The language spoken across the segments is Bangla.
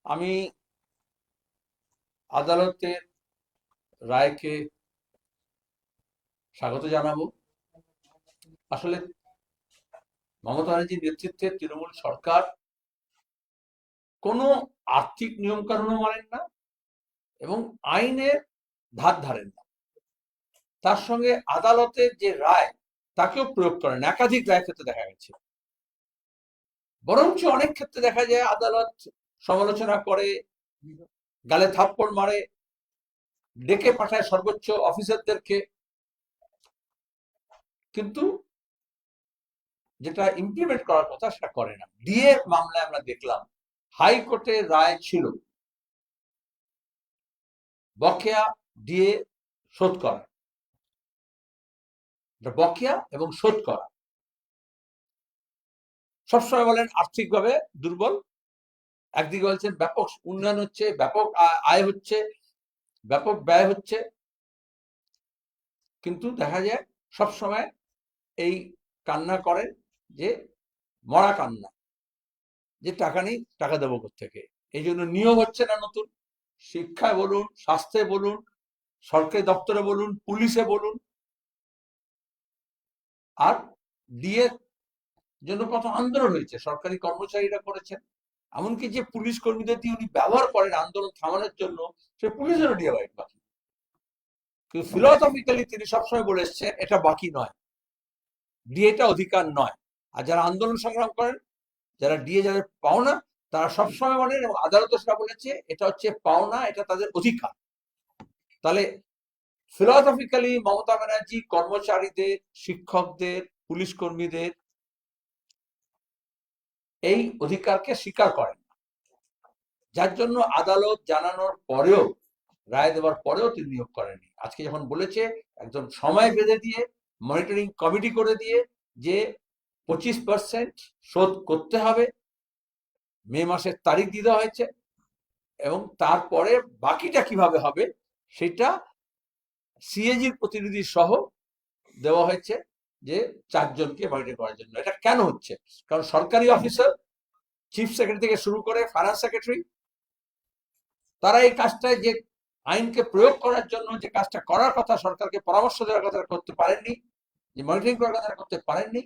আমি আদালতের রায়কে স্বাগত জানাবো। আসলে মমতা ব্যানার্জির নেতৃত্বে তৃণমূল সরকার কোনো আর্থিক নিয়ম কানুনও মানেন না এবং আইনের ধার ধারেন না। তার সঙ্গে আদালতের যে রায় তাকেও প্রয়োগ করেন, একাধিক রায় ক্ষেত্রে দেখা গেছে। বরঞ্চ অনেক ক্ষেত্রে দেখা যায় আদালত সমালোচনা করে, গালে থাপ্পড় মারে, ডেকে পাঠায় সর্বোচ্চ অফিসারদেরকে, কিন্তু যেটা ইমপ্লিমেন্ট করার কথা সেটা করে না। ডিএ মামলায় আমরা দেখলাম হাইকোর্টের রায় ছিল বকেয়া ডিএ শোধ করা, বকেয়া এবং শোধ করা। সবসময় বলেন আর্থিকভাবে দুর্বল, একদিকে বলছেন ব্যাপক উন্নয়ন হচ্ছে, ব্যাপক আয় হচ্ছে, ব্যাপক ব্যয় হচ্ছে, কিন্তু দেখা যায় সবসময় এই কান্না করেন যে মরা কান্না, যে টাকা নেই, টাকা দেবো কোত্থেকে। এই জন্য নিয়োগ হচ্ছে না নতুন, শিক্ষায় বলুন, স্বাস্থ্যে বলুন, সরকারি দপ্তরে বলুন, পুলিশে বলুন। আর ডিএর জন্য কত আন্দোলন হয়েছে, সরকারি কর্মচারীরা করেছেন। এমনকি যে পুলিশ কর্মীদের দিয়ে উনি ব্যবহার করেন আন্দোলন থামানোর জন্য, সে পুলিশেরও ডিএ বাকি। কিন্তু ফিলোসফিক্যালি তিনি সবসময় বলে এসছেন এটা বাকি নয়, ডিএটা অধিকার নয়। আর যারা আন্দোলন সংগ্রাম করেন, যারা ডিএ যাদের পাওনা, তারা সবসময় বলেন এবং আদালতও সেটা বলেছে এটা হচ্ছে পাওনা, এটা তাদের অধিকার। তাহলে ফিলোসফিক্যালি মমতা ব্যানার্জি কর্মচারীদের, শিক্ষকদের, পুলিশ কর্মীদের এই অধিকারকে স্বীকার করেন, যার জন্য আদালত জানানোর পরেও, রায় দেওয়ার পরেও তিনি নিয়োগ করেননি। আজকে যখন বলেছে একজন সময় বেঁধে দিয়ে, মনিটরিং কমিটি করে দিয়ে যে 25% শোধ করতে হবে, মে মাসের তারিখ দিয়ে দেওয়া হয়েছে, এবং তারপরে বাকিটা কিভাবে হবে সেটা সিএজির প্রতিনিধি সহ দেওয়া হয়েছে যে 4 জনকে মনিটর করার জন্য। এটা কেন হচ্ছে? কারণ সরকারি অফিসার, চিফ সেক্রেটারি থেকে শুরু করে ফাইন্যান্স সেক্রেটারি, তারা এই কাজটায় যে আইনকে প্রয়োগ করার জন্য যে কাজটা করার কথা, সরকারকে পরামর্শ দেওয়ার কথা করতে পারেননি, যে মনিটরিং করার কথা করতে পারেননি।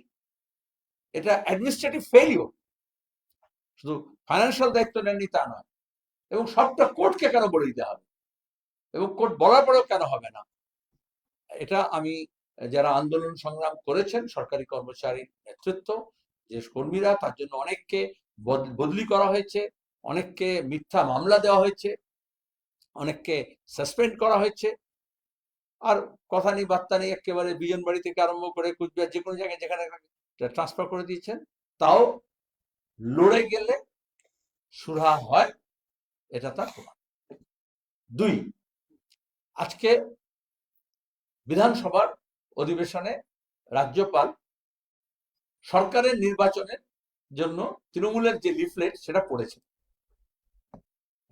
এটা অ্যাডমিনিস্ট্রেটিভ ফেইলিওর। শুধু ফাইন্যান্সিয়াল দায়িত্ব নেননি তা নয়, এবং সবটা কোর্টকে কেন বলে দিতে হবে, এবং কোর্ট বলার পরেও কেন হবে না। এটা আমি, যারা আন্দোলন সংগ্রাম করেছেন, সরকারি কর্মচারী নেতৃত্ব, যে কর্মীরা, তার জন্য অনেককে বদলি করা হয়েছে, অনেককে মিথ্যা মামলা দেওয়া হয়েছে, অনেককে সাসপেন্ড করা হয়েছে। আর কথা নেই বার্তা নেই, একেবারে বিজনবাড়ি থেকে আরম্ভ করে কুচবিহার যে কোনো জায়গায় যেখানে ট্রান্সফার করে দিয়েছেন। তাও লড়ে গেলে সুরাহা হয়, এটা তার প্রমাণ। 2, আজকে বিধানসভার অধিবেশনে রাজ্যপাল সরকারের নির্বাচনের জন্য তৃণমূলের যে লিফলেট সেটা পড়েছে।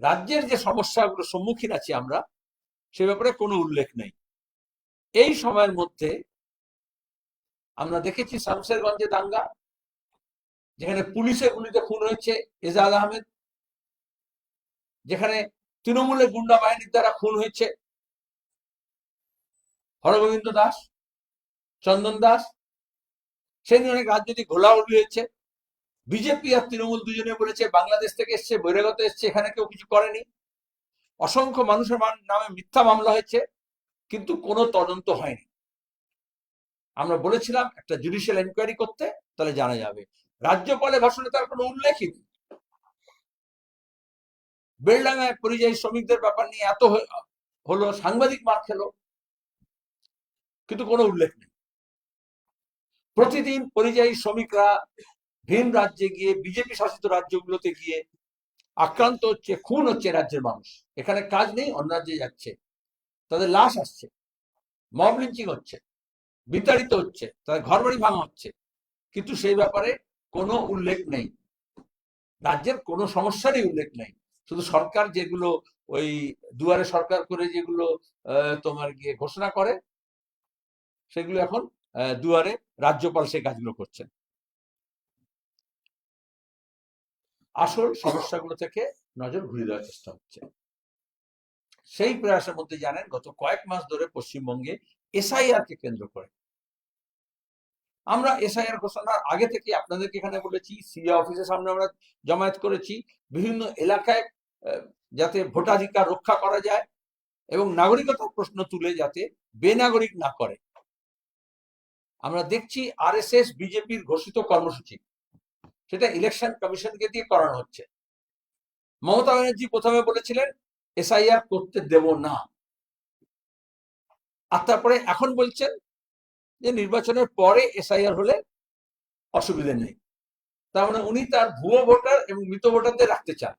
রাজ্যের যে সমস্যাগুলো সম্মুখীন আছি আমরা, সে ব্যাপারে কোনো উল্লেখ নেই। এই সময়ের মধ্যে আমরা দেখেছি শামশেরগঞ্জে দাঙ্গা, যেখানে পুলিশের গুলিতে খুন হয়েছে এজাজ আহমেদ, যেখানে তৃণমূলের গুন্ডা বাহিনীর দ্বারা খুন হয়েছে হরগোবিন্দ দাস, চন্দন দাস। সেই নিয়ে অনেক রাজনৈতিক ঘোলাঘুলি হয়েছে। বিজেপি আর তৃণমূল দুজনে বলেছে বাংলাদেশ থেকে এসছে, বহিরাগত এসছে, এখানে কেউ কিছু করেনি। অসংখ্য মানুষের নামে মিথ্যা মামলা হয়েছে, কিন্তু কোনো তদন্ত হয়নি। আমরা বলেছিলাম একটা জুডিশিয়াল এনকোয়ারি করতে, তাহলে জানা যাবে। রাজ্যপালের ভাষণে তার কোনো উল্লেখই নেই। বেলডাঙ্গায় পরিযায়ী শ্রমিকদের ব্যাপার নিয়ে এত হলো, সাংবাদিক মার খেলো, কিন্তু কোনো উল্লেখ নেই। প্রতিদিন পরিযায়ী শ্রমিকরা ভিন রাজ্যে গিয়ে, বিজেপি শাসিত রাজ্যগুলোতে গিয়ে আক্রান্ত হচ্ছে, খুন হচ্ছে রাজ্যের মানুষ। এখানে কাজ নেই, অন্য রাজ্যে যাচ্ছে, তাদের লাশ আসছে, মব লিঞ্চিং হচ্ছে, বিতাড়িত হচ্ছে, তাদের ঘর বাড়ি ভাঙা হচ্ছে, কিন্তু সেই ব্যাপারে কোনো উল্লেখ নেই। রাজ্যের কোনো সমস্যারই উল্লেখ নেই। শুধু সরকার যেগুলো ওই দুয়ারে সরকার করে যেগুলো তোমার গিয়ে ঘোষণা করে, সেগুলো এখন দুয়ারে রাজ্যপাল সেই কাজগুলো করছেন। আসল সমস্যাগুলো থেকে নজর ঘুরিয়ে দেওয়ার চেষ্টা হচ্ছে। সেই প্রয়াসের মধ্যে জানেন গত কয়েক মাস ধরে পশ্চিমবঙ্গে এসআইআর কে কেন্দ্র করে আমরা এসআইআর ঘোষণার আগে থেকে আপনাদেরকে এখানে বলেছি, সিএ অফিসের সামনে আমরা জমায়েত করেছি, বিভিন্ন এলাকায় যাতে ভোটাধিকার রক্ষা করা যায় এবং নাগরিকতার প্রশ্ন তুলে যাতে বেনাগরিক না করে। আমরা দেখছি আরএসএস বিজেপির ঘোষিত কর্মসূচি সেটা ইলেকশন কমিশনকে দিয়ে করানো হচ্ছে। মমতা ব্যানার্জি প্রথমে বলেছিলেন এসআইআর করতে দেব না, আর তারপরে এখন বলছেন যে নির্বাচনের পরে এসআইআর হলে অসুবিধা নেই। তার মানে উনি তার ভুয়ো ভোটার এবং মৃত ভোটারদের রাখতে চান,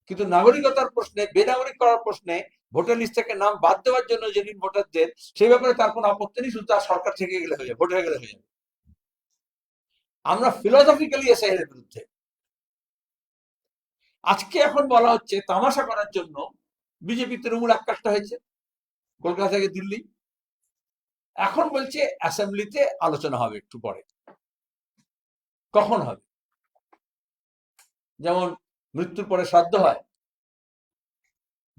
কিন্তু নাগরিকতার প্রশ্নে, বেনাগরিক করার প্রশ্নে, ভোটার লিস্ট থেকে নাম বাদ দেওয়ার জন্য যে ভোটারদের, সেই ব্যাপারে তার কোনো আপত্তি নেই, শুধু তার সরকার থেকে গেলে হয়ে যাবে, ভোট হয়ে গেলে হয়ে যাবে। আমরা ফিলোসফিক্যালি এসআইআর এর বিরুদ্ধে। আজকে এখন বলা হচ্ছে তামাশা করার জন্য বিজেপি তৃণমূল এককাট্টা হয়েছে কলকাতা থেকে দিল্লি, এখন বলছে অ্যাসেম্বলিতে আলোচনা হবে একটু পরে। কখন হবে? যেমন মৃত্যুর পরে শ্রাদ্ধ হয়,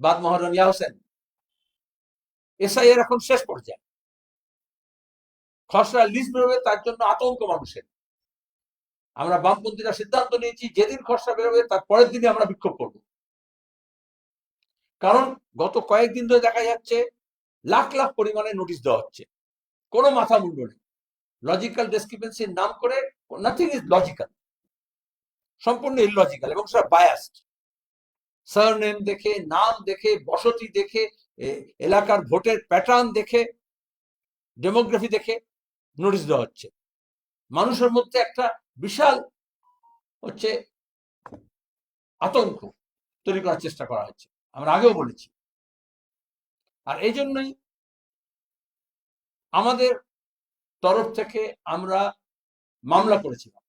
বাদ মহারণ ইয়া হোসেন, এসআইআর এখন শেষ পর্যায়ে, খসড়া লিস্ট বেরোবে, তার জন্য আতঙ্ক মানুষের। আমরা বামপন্থীরা সিদ্ধান্ত নিয়েছি যেদিন খসড়া বেরোবে তার পরের দিনে আমরা বিক্ষোভ করব। কারণ গত কয়েকদিন ধরে দেখা যাচ্ছে লাখ লাখ পরিমাণে নোটিশ দেওয়া হচ্ছে, কোনো মাথা মুন্ড নেই। লজিক্যাল ডিসক্রিপেন্সির নাম করে নাথিং ইজ লজিক্যাল, সম্পূর্ণ ইললজিক্যাল এবং সেটা বায়াসড। সারনেম দেখে, নাম দেখে, বসতি দেখে, এলাকার ভোটের প্যাটার্ন দেখে, ডেমোগ্রাফি দেখে নোটিশ দেওয়া হচ্ছে। মানুষের মধ্যে একটা বিশাল হচ্ছে আতঙ্ক তৈরি করার চেষ্টা করা হচ্ছে, আমরা আগেও বলেছি। আর এই জন্যই আমাদের তরফ থেকে আমরা মামলা করেছিলাম।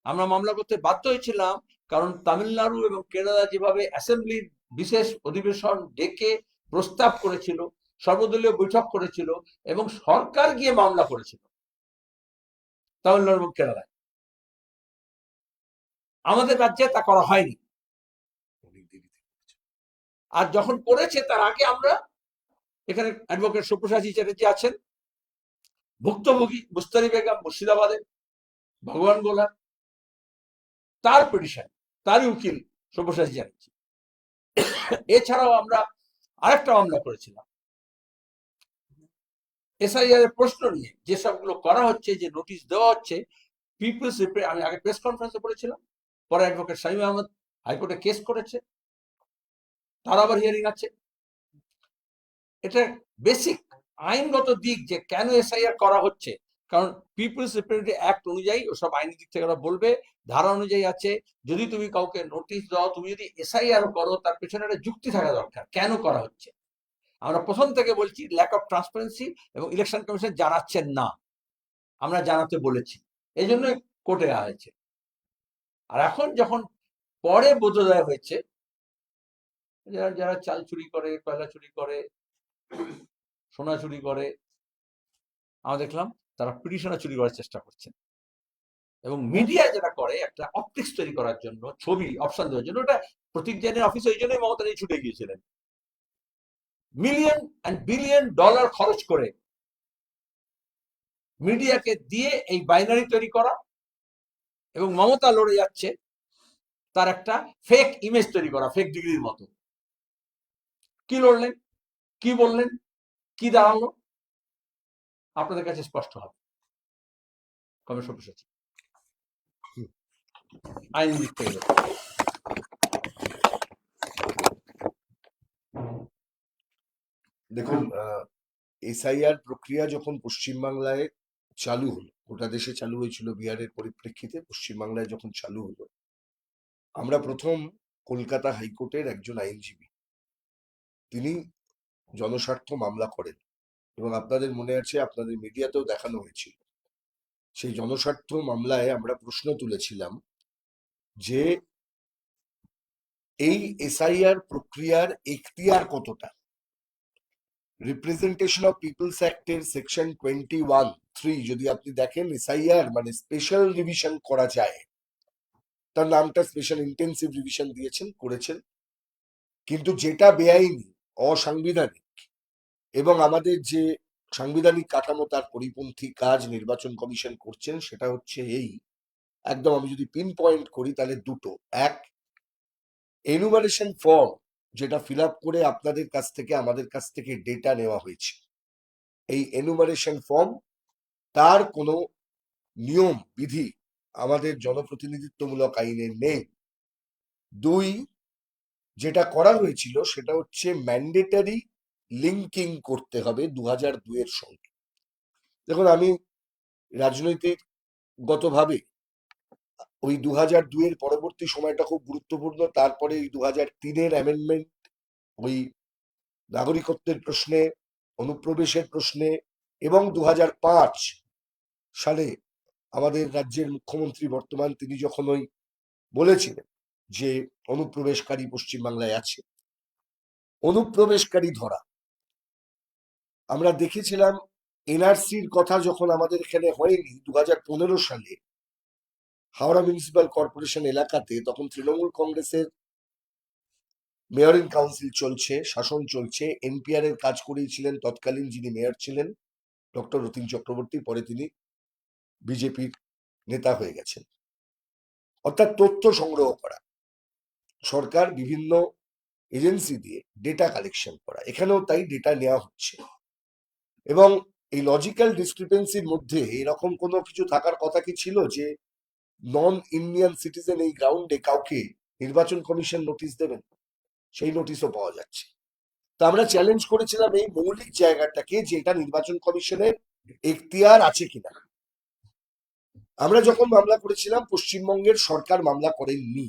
আমরা মামলা করতে বাধ্য হয়েছিলাম কারণ তামিলনাড়ু এবং কেরালা যেভাবে অ্যাসেম্বলির বিশেষ অধিবেশন ডেকে প্রস্তাব করেছিল, সর্বদলীয় বৈঠক করেছিল এবং সরকার গিয়ে মামলা করেছিল তামিলনাড়ু এবং কেরালায়, আমাদের রাজ্যে তা করা হয়নি। আর যখন করেছে তার আগে আমরা এখানে অ্যাডভোকেট সুপ্রসাদী চ্যাটার্জি আছেন, ভুক্তভোগী মুস্তারি বেগম মুর্শিদাবাদে, ভগবান গোলা, তার পিটিশন, তারই উকিল সুপ্রসাদী চ্যাটার্জি। এছাড়াও আমরা আরেকটা মামলা করেছিলাম এসআইআর এর প্রশ্ন নিয়ে, যেসবগুলো করা হচ্ছে, যে নোটিশ দেওয়া হচ্ছে পিপলস। আমি আগে প্রেস কনফারেন্সে বলেছিলাম, পরে অ্যাডভোকেট শামীম আহমদ হাইকোর্টে কেস করেছে, তার আবার হিয়ারিং আছে। এটা বেসিক আইনগত দিক যে কেন এসআইআর করা হচ্ছে, কারণ পিপলস রিপ্রেজেন্টেটিভ অ্যাক্ট অনুযায়ী ওসব আইনি দিক থেকে ওরা বলবে, ধারা অনুযায়ী আছে, যদি তুমি কাউকে নোটিশ দাও, তুমি যদি এসআইআর করো, তার পেছনে একটা যুক্তি থাকা দরকার কেন করা হচ্ছে। আমরা প্রথম থেকে বলছি ল্যাক অফ ট্রান্সপারেন্সি, এবং ইলেকশন কমিশন জানাচ্ছেন না, আমরা জানাতে বলেছি, এই জন্য কোর্টে হয়েছে। আর এখন যখন পরে বোধোদয় হয়েছে, যারা চাল চুরি করে, কয়লা চুরি করে, সোনা চুরি করে, আমরা দেখলাম তারা পিটিশনে চুরি করার চেষ্টা করছেন, এবং মিডিয়া যেটা করে একটা অপটিক্স তৈরি করার জন্য, ছবি অপশন দেওয়ার জন্য, ওটা প্রতীক জৈনের অফিসে ওই জন্যই মমতা ছুটে গিয়েছিলেন, মিলিয়ন অ্যান্ড বিলিয়ন ডলার খরচ করে মিডিয়াকে দিয়ে এই বাইনারি তৈরি করা, এবং মমতা লড়ে যাচ্ছে তার একটা ফেক ইমেজ তৈরি করা, ফেক ডিগ্রির মতো। কি লড়লেন, কি বললেন, কি দাঁড়ালো, আপনাদের কাছে স্পষ্ট হবে। কমিশন বসেছে আইন দিক থেকে। দেখুন, এসআইআর প্রক্রিয়া যখন পশ্চিমবাংলায় চালু হলো, গোটা দেশে চালু হয়েছিল বিহারের পরিপ্রেক্ষিতে, পশ্চিমবাংলায় যখন চালু হলো, আমরা প্রথম কলকাতা হাইকোর্টের একজন আইনজীবী, তিনি জনস্বার্থ মামলা করেন, এবং আপনাদের মনে আছে, আপনাদের মিডিয়াতেও দেখানো হয়েছিল। সেই জনস্বার্থ মামলায় আমরা প্রশ্ন তুলেছিলাম যে এই এসআইআর প্রক্রিয়ার এখতিয়ার কতটা। রিপ্রেজেন্টেশন অফ পিপলস অ্যাক্টের সেকশন 21(3) যদি আপনি দেখেন, এসআইআর মানে স্পেশাল রিভিশন করা যায়, তার নামটা স্পেশাল ইন্টেন্সিভ রিভিশন দিয়েছেন, করেছেন। কিন্তু যেটা বেআইনি, অসাংবিধানিক এবং আমাদের যে সাংবিধানিক কাঠামো তার পরিপন্থী কাজ নির্বাচন কমিশন করছেন, সেটা হচ্ছে এই, একদম আমি যদি পিন পয়েন্ট করি তাহলে দুটো। এক, এনুমারেশন ফর্ম যেটা ফিল আপ করে আপনাদের কাছ থেকে আমাদের কাছ থেকে ডেটা নেওয়া হয়েছে, এই এনুমারেশন ফর্ম তার কোনো নিয়ম বিধি আমাদের জনপ্রতিনিধিত্বমূলক আইনে নেই। দুই, যেটা করা হয়েছিল সেটা হচ্ছে ম্যান্ডেটারি লিঙ্কিং করতে হবে 2002 এর সঙ্গে। দেখুন, আমি রাজনৈতিক গতভাবে ওই 2002 এর পরবর্তী সময়টা খুব গুরুত্বপূর্ণ। তারপরে এই 2003-এর অ্যামেন্ডমেন্ট, ওই নাগরিকত্বের প্রশ্নে, অনুপ্রবেশের প্রশ্নে, এবং 2005 সালে আমাদের রাজ্যের মুখ্যমন্ত্রী বর্তমান, তিনি যখন ওই বলেছিলেন যে অনুপ্রবেশকারী পশ্চিমবাংলায় আছে, অনুপ্রবেশকারী ধরা, আমরা দেখেছিলাম এনআরসির কথা যখন আমাদের এখানে হয়নি 2015 সালে হাওড়া মিউনিসিপ্যাল কর্পোরেশন এলাকাতে, তখন তৃণমূল কংগ্রেসের মেয়র ইন কাউন্সিল চলছে, শাসন চলছে। এনপিআর এর কাজ করিয়েছিলেন তৎকালীন যিনি মেয়র ছিলেন, ডক্টর রতিন চক্রবর্তী, পরে তিনি বিজেপির নেতা হয়ে গেছেন। অর্থাৎ তথ্য সংগ্রহ করা, সরকার বিভিন্ন এজেন্সি দিয়ে ডেটা কালেকশন করা, এখানেও তাই ডেটা নেওয়া হচ্ছে। এবং এই লজিক্যাল ডিসক্রিপেন্সির মধ্যে এরকম কোনো কিছু থাকার কথা কি ছিল যে নন ইন্ডিয়ান সিটিজেন এই গ্রাউন্ডে কাউকে নির্বাচন কমিশন নোটিশ দেবেন? সেই নোটিশও পাওয়া যাচ্ছে। তা আমরা চ্যালেঞ্জ করেছিলাম এই মৌলিক জায়গাটাকে, যে এটা নির্বাচন কমিশনের এখতিয়ার আছে কিনা। আমরা যখন মামলা করেছিলাম, পশ্চিমবঙ্গের সরকার মামলা করেননি।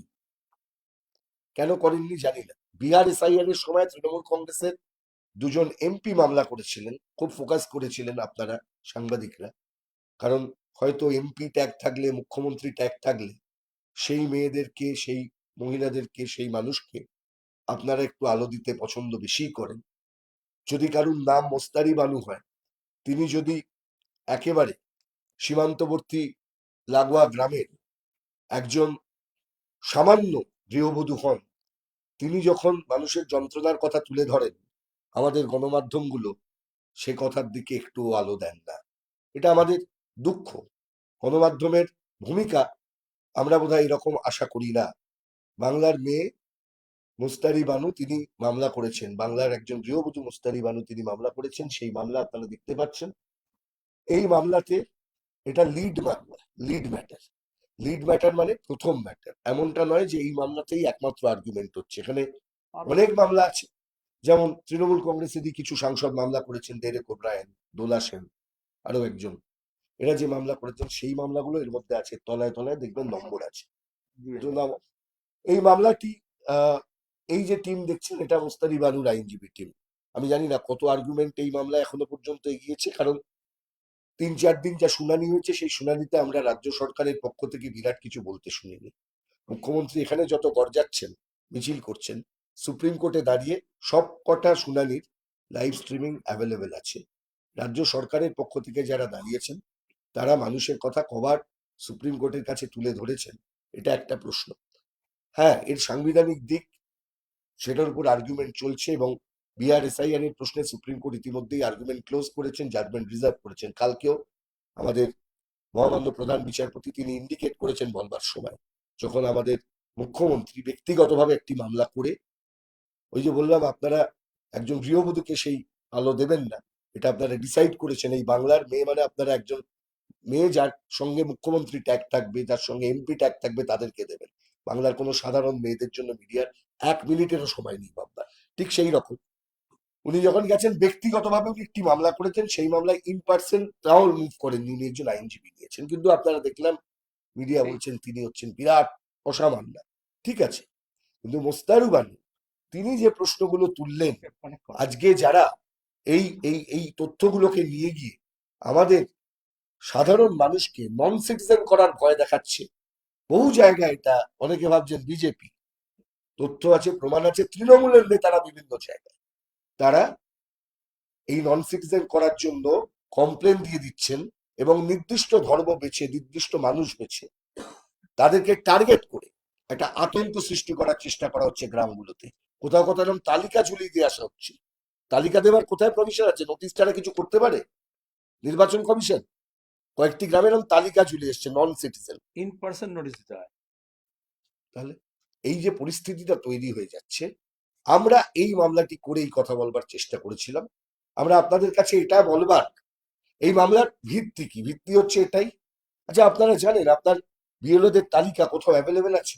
কেন করেননি জানি না। বিহার এসআইআর এর সময় তৃণমূল কংগ্রেসের দুজন এমপি মামলা করেছিলেন, খুব ফোকাস করেছিলেন আপনারা সাংবাদিকরা, কারণ হয়তো এমপি ট্যাগ থাকলে, মুখ্যমন্ত্রী ট্যাগ থাকলে সেই মেয়েদেরকে, সেই মহিলাদেরকে, সেই মানুষকে আপনারা একটু আলো দিতে পছন্দ বেশি করেন। যদি কারুর নাম মোস্তারি বানু হয়, তিনি যদি একেবারে সীমান্তবর্তী লাগোয়া গ্রামের একজন সামান্য গৃহবধূ হন, তিনি যখন মানুষের যন্ত্রণার কথা তুলে ধরেন, আমাদের গণমাধ্যমগুলো সে কথার দিকে একটু আলো দেন না। এটা আমাদের দুঃখ। গণমাধ্যমের ভূমিকা আমরা বোধহয় এরকম আশা করি না। বাংলার মেয়ে মুস্তারি বানু তিনি মামলা করেছেন, বাংলার একজন গৃহবধূ মুস্তারি বানু তিনি মামলা করেছেন। সেই মামলা আপনারা দেখতে পাচ্ছেন। এই মামলাতে এটা লিড মামলা, লিড ম্যাটার। লিড ম্যাটার মানে প্রথম ম্যাটার। এমনটা নয় যে এই মামলাতেই একমাত্র আর্গুমেন্ট হচ্ছে, এখানে অনেক মামলা আছে। যেমন তৃণমূল কংগ্রেসেরই কিছু সাংসদ মামলা করেছেন, ডেরেক ওব্রায়েন, দোলা সেন, আরো একজন। এরা যে মামলা করেছেন সেই মামলাগুলো এর মধ্যে আছে, তলায় তলায় দেখবেন নম্বর আছে। এই মামলাটি এই যে টিম দেখছেন, এটা মোস্তারি বানুর আইনজীবী টিম। আমি জানি না কত আর্গুমেন্ট এই মামলা এখনো পর্যন্ত এগিয়েছে, কারণ 3-4 দিন যা শুনানি হয়েছে, সেই শুনানিতে আমরা রাজ্য সরকারের পক্ষ থেকে বিরাট কিছু বলতে শুনিনি। মুখ্যমন্ত্রী এখানে যত গর্জাচ্ছেন, মিছিল করছেন, সুপ্রিম কোর্টে দাঁড়িয়ে সব কটা শুনানির লাইভ স্ট্রিমিং অ্যাভেলেবেল আছে। রাজ্য সরকারের পক্ষ থেকে যারা দাঁড়িয়েছেন, তারা মানুষের কথা কবার সুপ্রিম কোর্টের কাছে তুলে ধরেছেন, এটা একটা প্রশ্ন। হ্যাঁ, এর সাংবিধানিক দিক, সেটার উপর আর্গুমেন্ট চলছে, এবং বিহার এসআইআর এর প্রশ্নে সুপ্রিম কোর্ট ইতিমধ্যেই আর্গুমেন্ট ক্লোজ করেছেন, জাজমেন্ট রিজার্ভ করেছেন। কালকেও আমাদের মহামান্য প্রধান বিচারপতি তিনি ইন্ডিকেট করেছেন বলবার সময়, যখন আমাদের মুখ্যমন্ত্রী ব্যক্তিগতভাবে একটি মামলা করে, ওই যে বললাম আপনারা একজন গৃহবধূকে সেই আলো দেবেন না, এটা আপনারা ডিসাইড করেছেন। এই বাংলার মেয়ে মানে আপনারা একজন মেয়ে যার সঙ্গে মুখ্যমন্ত্রী ট্যাগ থাকবে, যার সঙ্গে এমপি ট্যাগ থাকবে, তাদেরকে দেবেন। বাংলার কোনো সাধারণ মেয়েদের জন্য মিডিয়ার 1 মিনিটেরও সময় নেই বাবা। ঠিক সেই রকম উনি যখন গেছেন ব্যক্তিগতভাবে উনি একটি মামলা করেছেন, সেই মামলায় ইন পার্সন রাউল মুভ করেননি, উনি একজন আইনজীবী নিয়েছেন। কিন্তু আপনারা দেখলাম মিডিয়া বলছেন তিনি হচ্ছেন বিরাট অসামান্য। ঠিক আছে, কিন্তু মোস্তারু বানু তিনি যে প্রশ্নগুলো তুললেন, আজকে যারা এই এই এই তথ্যগুলোকে নিয়ে গিয়ে আমাদের সাধারণ মানুষকে নন সিটিজেন করার ভয় দেখাচ্ছে, বহু জায়গায় এটা অনেকে ভাবছেন বিজেপি, তথ্য আছে, প্রমাণ আছে, তৃণমূলের নেতারা বিভিন্ন জায়গায় তারা এই নন সিটিজেন করার জন্য কমপ্লেন দিয়ে দিচ্ছেন, এবং নির্দিষ্ট ধর্ম বেছে, নির্দিষ্ট মানুষ বেছে, তাদেরকে টার্গেট করে একটা আতঙ্ক সৃষ্টি করার চেষ্টা করা হচ্ছে গ্রামগুলোতে। কোথাও কোথাও এরকম তালিকা ঝুলিয়ে দিয়ে আসা হচ্ছে। তালিকা দেওয়ার কোথায় প্রভিশন আছে? নোটিশ ছাড়া কিছু করতে পারে নির্বাচন কমিশন? কয়েকটি গ্রামে এরকম তালিকা ঝুলিয়ে এসছে নন সিটিজেন। ইন পার্সন নোটিশ দিতে হয়। তাহলে এই যে পরিস্থিতিটা তৈরি হয়ে যাচ্ছে, আমরা এই মামলাটি করেই কথা বলবার চেষ্টা করেছিলাম। আমরা আপনাদের কাছে এটা বলবার, এই মামলার ভিত্তি কি? ভিত্তি হচ্ছে এটাই, আচ্ছা আপনারা জানেন আপনার বিএলওদের তালিকা কোথাও অ্যাভেলেবেল আছে?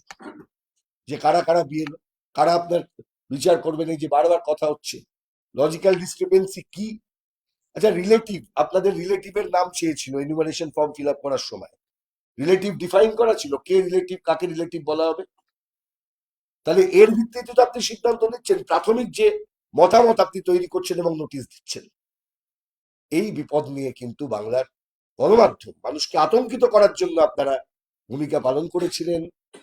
যে কারা কারা বিএলও, কারা আপনার বিচার করবেন, এই যে বারবার কথা হচ্ছে লজিক্যাল ডিসক্রিপেন্সি কি? আচ্ছা রিলেটিভ, আপনাদের রিলেটিভের নাম চেয়েছিল এনুমারেশন ফর্ম ফিল আপ করার সময়, রিলেটিভ ডিফাইন করা ছিল কে রিলেটিভ, কাকে রিলেটিভ বলা হবে। তাহলে এর ভিত্তিতে তো আপনি সিদ্ধান্ত নিচ্ছেন, প্রাথমিক যে মতামত আপনি তৈরি করছেন এবং নোটিশ দিচ্ছেন। এই বিপদ নিয়ে কিন্তু বাংলার গণমাধ্যম মানুষকে আতঙ্কিত করার জন্য আপনারা ভূমিকা পালন করেছিলেন।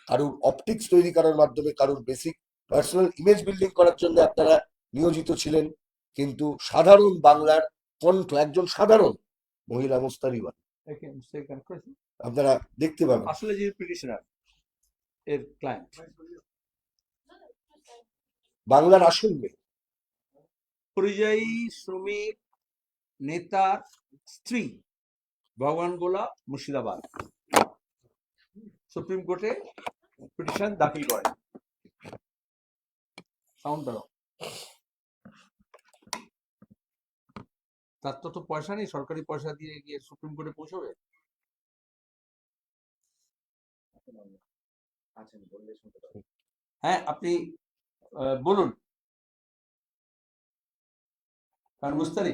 কারুর অপটিক্স তৈরি করার মাধ্যমে, কারুর বেসিক পার্সোনাল ইমেজ বিল্ডিং করার জন্য আপনারা নিয়োজিত ছিলেন। কিন্তু সাধারণ বাংলার কণ্ঠ, একজন সাধারণ মহিলা মোস্তারিবা আপনারা দেখতে পাবেন। আসলে যে পিটিশনার এর ক্লায়েন্ট বাংলার আসল মেয়ে, পরিযায়ী শ্রমিক নেতার স্ত্রী ভগবান গোলা মুর্শিদাবাদ সুপ্রিম কোর্টে পিটিশন দাখিল করে। সাউন্ড দাও। তার তো পয়সা নেই, সরকারি পয়সা দিয়ে গিয়ে সুপ্রিম কোর্টে পৌঁছবে। হ্যাঁ আপনি বলুন। কারণ মুস্তারি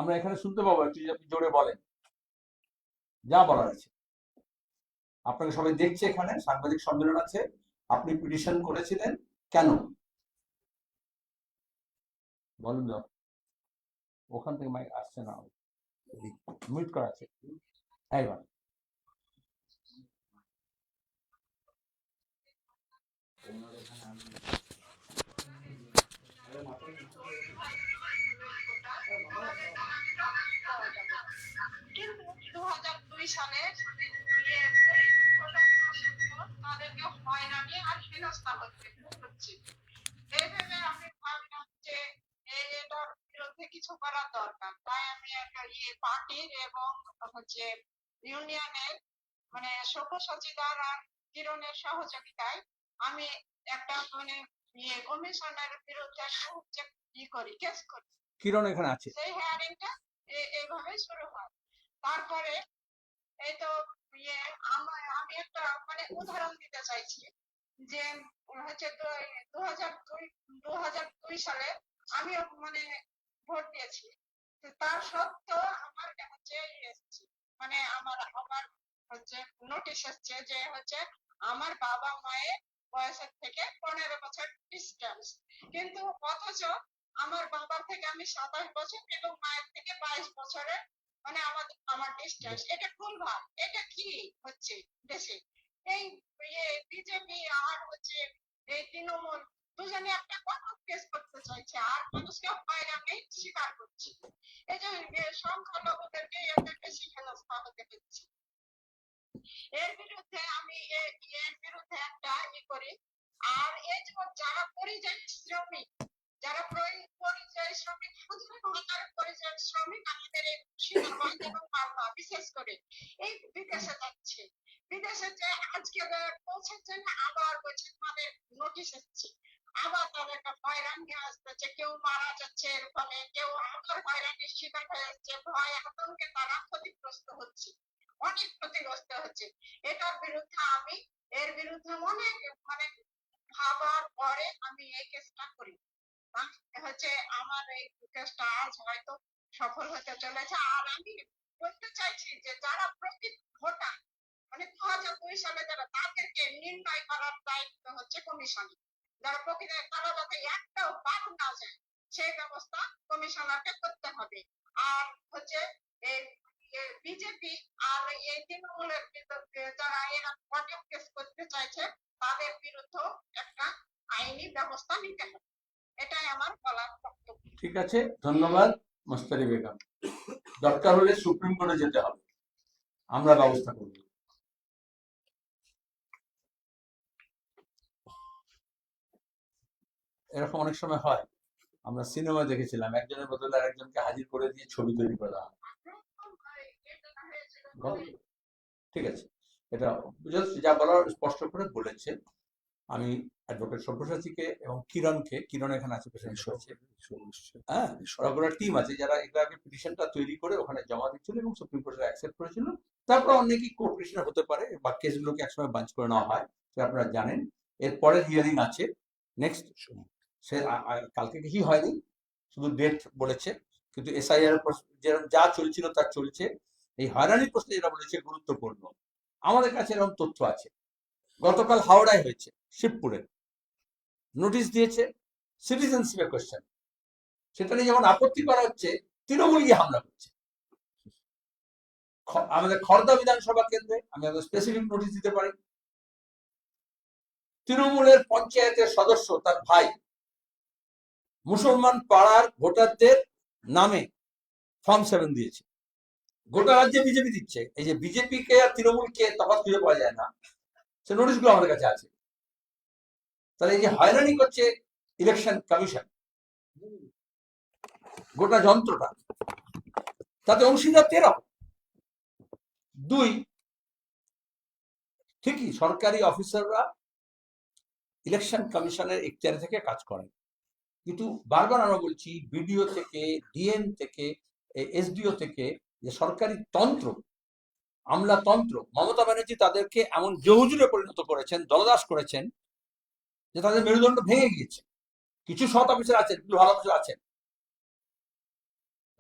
আমরা এখানে শুনতে পাবো, একটু আপনি জোরে বলেন যা বলার আছে। আপনাকে সবাই দেখছে, এখানে সাংবাদিক সম্মেলন আছে, আপনি পিটিশন করেছিলেন কেন বলুন। দাও ওখান থেকে মাইক আসছে না, মিউট করা আছে। হ্যাঁ এবার কিন্তু 2002 সালে তাদেরকে হয়রানি আর হেনস্থা হচ্ছে। এই ভেবে আমি ভাবলাম যে এটার বিরুদ্ধে কিছু করার দরকার। তাই আমি একটা পার্টির এবং হচ্ছে ইউনিয়নের মানে সব্যসাচীদার আর কিরণের সহযোগিতায় আমি একটা মানে কমিশনের বিরুদ্ধে করি, কেস করি। কিরণ এখানে আছে। সেই হেয়ারিংটা এইভাবে শুরু হয়। তারপরে এই তো আমি একটা মানে উদাহরণ দিতে চাইছি যে হচ্ছে 2002 সালে আমিও মানে ভোট দিয়েছি। তার সত্ত্বেও আমার হচ্ছে এসেছে মানে আমার হচ্ছে নোটিশ এসছে যে হচ্ছে আমার বাবা মায়ের বয়সের থেকে 15 বছর ডিস্টেন্স, কিন্তু অথচ আমার বাবার থেকে আমি 27 বছর এবং মায়ের থেকে 22 বছরের মানে আমার ডিস্টেন্স। এটা ভুলভাল। এটা কি হচ্ছে দেশে? এই বিজেপি আর হচ্ছে এই তৃণমূল দুজনে একটা কঠোর কেস করতে চাইছে আর মানুষকে হয়রানি স্বীকার করছে। এই যে সংখ্যালঘুদেরকে এদের বেশি হেনস্থা হতে হচ্ছে। এর বিরুদ্ধে আমি এর বিরুদ্ধে একটা করি। আর এই যে যারা পরিযায়ী শ্রমিক, যারা পরিযায়ী শ্রমিক, হাজার পরিযায়ী শ্রমিক আমাদের এই মুর্শিদাবাদ এবং মালদা বিশেষ করে এই বিদেশে যাচ্ছে। বিদেশে যে আজকে পৌঁছেছে না, আবার বলছে আমাদের নোটিশ এসছে, আবার তাদেরকে হয়রানি আসতেছে, কেউ মারা যাচ্ছে এর ফলে, কেউ আবার হয়রানির শিকার হয়ে যাচ্ছে, ভয় আতঙ্কে তারা ক্ষতিগ্রস্ত হচ্ছে, অনেক ক্ষতিগ্রস্ত হচ্ছে। এটার বিরুদ্ধে আমি এর বিরুদ্ধে অনেক মানে ভাবার পরে আমি এই কেসটা করি। হচ্ছে আমার এই কেসটা আজ হয়তো সফল হতে চলেছে। আর আমি বলতে চাইছি যে যারা প্রকৃত ভোটার মানে 2002 সালে যারা, তাদেরকে নির্ণয় করার দায়িত্ব হচ্ছে কমিশনের। যারা প্রকৃত, তারা যাতে একটাও বাদ না যায় সেই ব্যবস্থা কমিশনারকে করতে হবে। আর হচ্ছে এই বিজেপি আর এই তৃণমূলের বিরুদ্ধে যারা এরা কঠোর কেস করতে চাইছে তাদের বিরুদ্ধে একটা আইনি ব্যবস্থা নিতে হবে। এটাই আমার বলার বক্তব্য। ঠিক আছে, ধন্যবাদ মুস্তারি বেগম। দরকার হলে সুপ্রিম কোর্টে যেতে হবে, আমরা ব্যবস্থা করব। এরকম অনেক সময় হয়, আমরা সিনেমা দেখেছিলাম, একজনের বদলে আরেকজনকে হাজির করে দিয়ে ছবি তৈরি করা হয়। ঠিক আছে, এটা just যা বলার স্পষ্ট করে বলেছে। আমি অ্যাডভোকেট সব্যসাচীকে এবং কিরণকে, কিরণ এখানে আছে পেশেন্ট আছে, হ্যাঁ, ওরা টিম আছে যারা এটাকে পিটিশনটা তৈরি করে ওখানে জমা দিচ্ছিল এবং সুপ্রিম কোর্টে অ্যাকসেপ্ট করেছিল। তারপর অনেকেই কোর্ট পিটিশনার হতে পারে বা কেসগুলোকে একসময় বাঞ্চ করে নেওয়া হয়, সেটা আপনারা জানেন। এরপরে হিয়ারিং আছে নেক্সট, সে কালকে কিছুই হয়নি, শুধু ডেট বলেছে, কিন্তু এসআইআর যা চলছিল তা চলছে। এই হয়রানির প্রশ্নে যেটা বলেছে গুরুত্বপূর্ণ, আমাদের কাছে এরকম তথ্য আছে। গতকাল হাওড়ায় হয়েছে, শিবপুরে নোটিশ দিয়েছে সিটিজেনশিপের কোয়েশ্চেন, সেটা নিয়ে যখন আপত্তি করা হচ্ছে তৃণমূল গিয়ে হামলা করছে। আমাদের খড়দা বিধানসভা কেন্দ্রে আমি আপনাদের স্পেসিফিক নোটিশ দিতে পারি, তৃণমূলের পঞ্চায়েতের সদস্য তার ভাই মুসলমান পাড়ার ভোটারদের নামে ফর্ম 7 দিয়েছে। গোটা রাজ্যে বিজেপি দিচ্ছে, এই যে বিজেপি কে আর তৃণমূলকে তফাৎ খুঁজে পাওয়া যায় না, সে নোটিশগুলো আমাদের কাছে আছে। তাহলে এই যে হয়রানি করছে ইলেকশন কমিশন, গোটা যন্ত্রটা, তাতে অংশীদার 13। 2, ঠিকই সরকারি অফিসাররা ইলেকশন কমিশনের এখতিয়ার থেকে কাজ করেন, কিন্তু বারবার আমরা বলছি বিডিও থেকে, ডিএম থেকে, এসডিও থেকে, যে সরকারি তন্ত্র, আমলাতন্ত্র, মমতা ব্যানার্জি তাদেরকে এমন জহুজুরে পরিণত করেছেন, দলদাস করেছেন, যে তাদের মেরুদণ্ড ভেঙে গিয়েছে। কিছু সৎ অফিসার আছেন, কিছু ভালো অফিসার আছেন,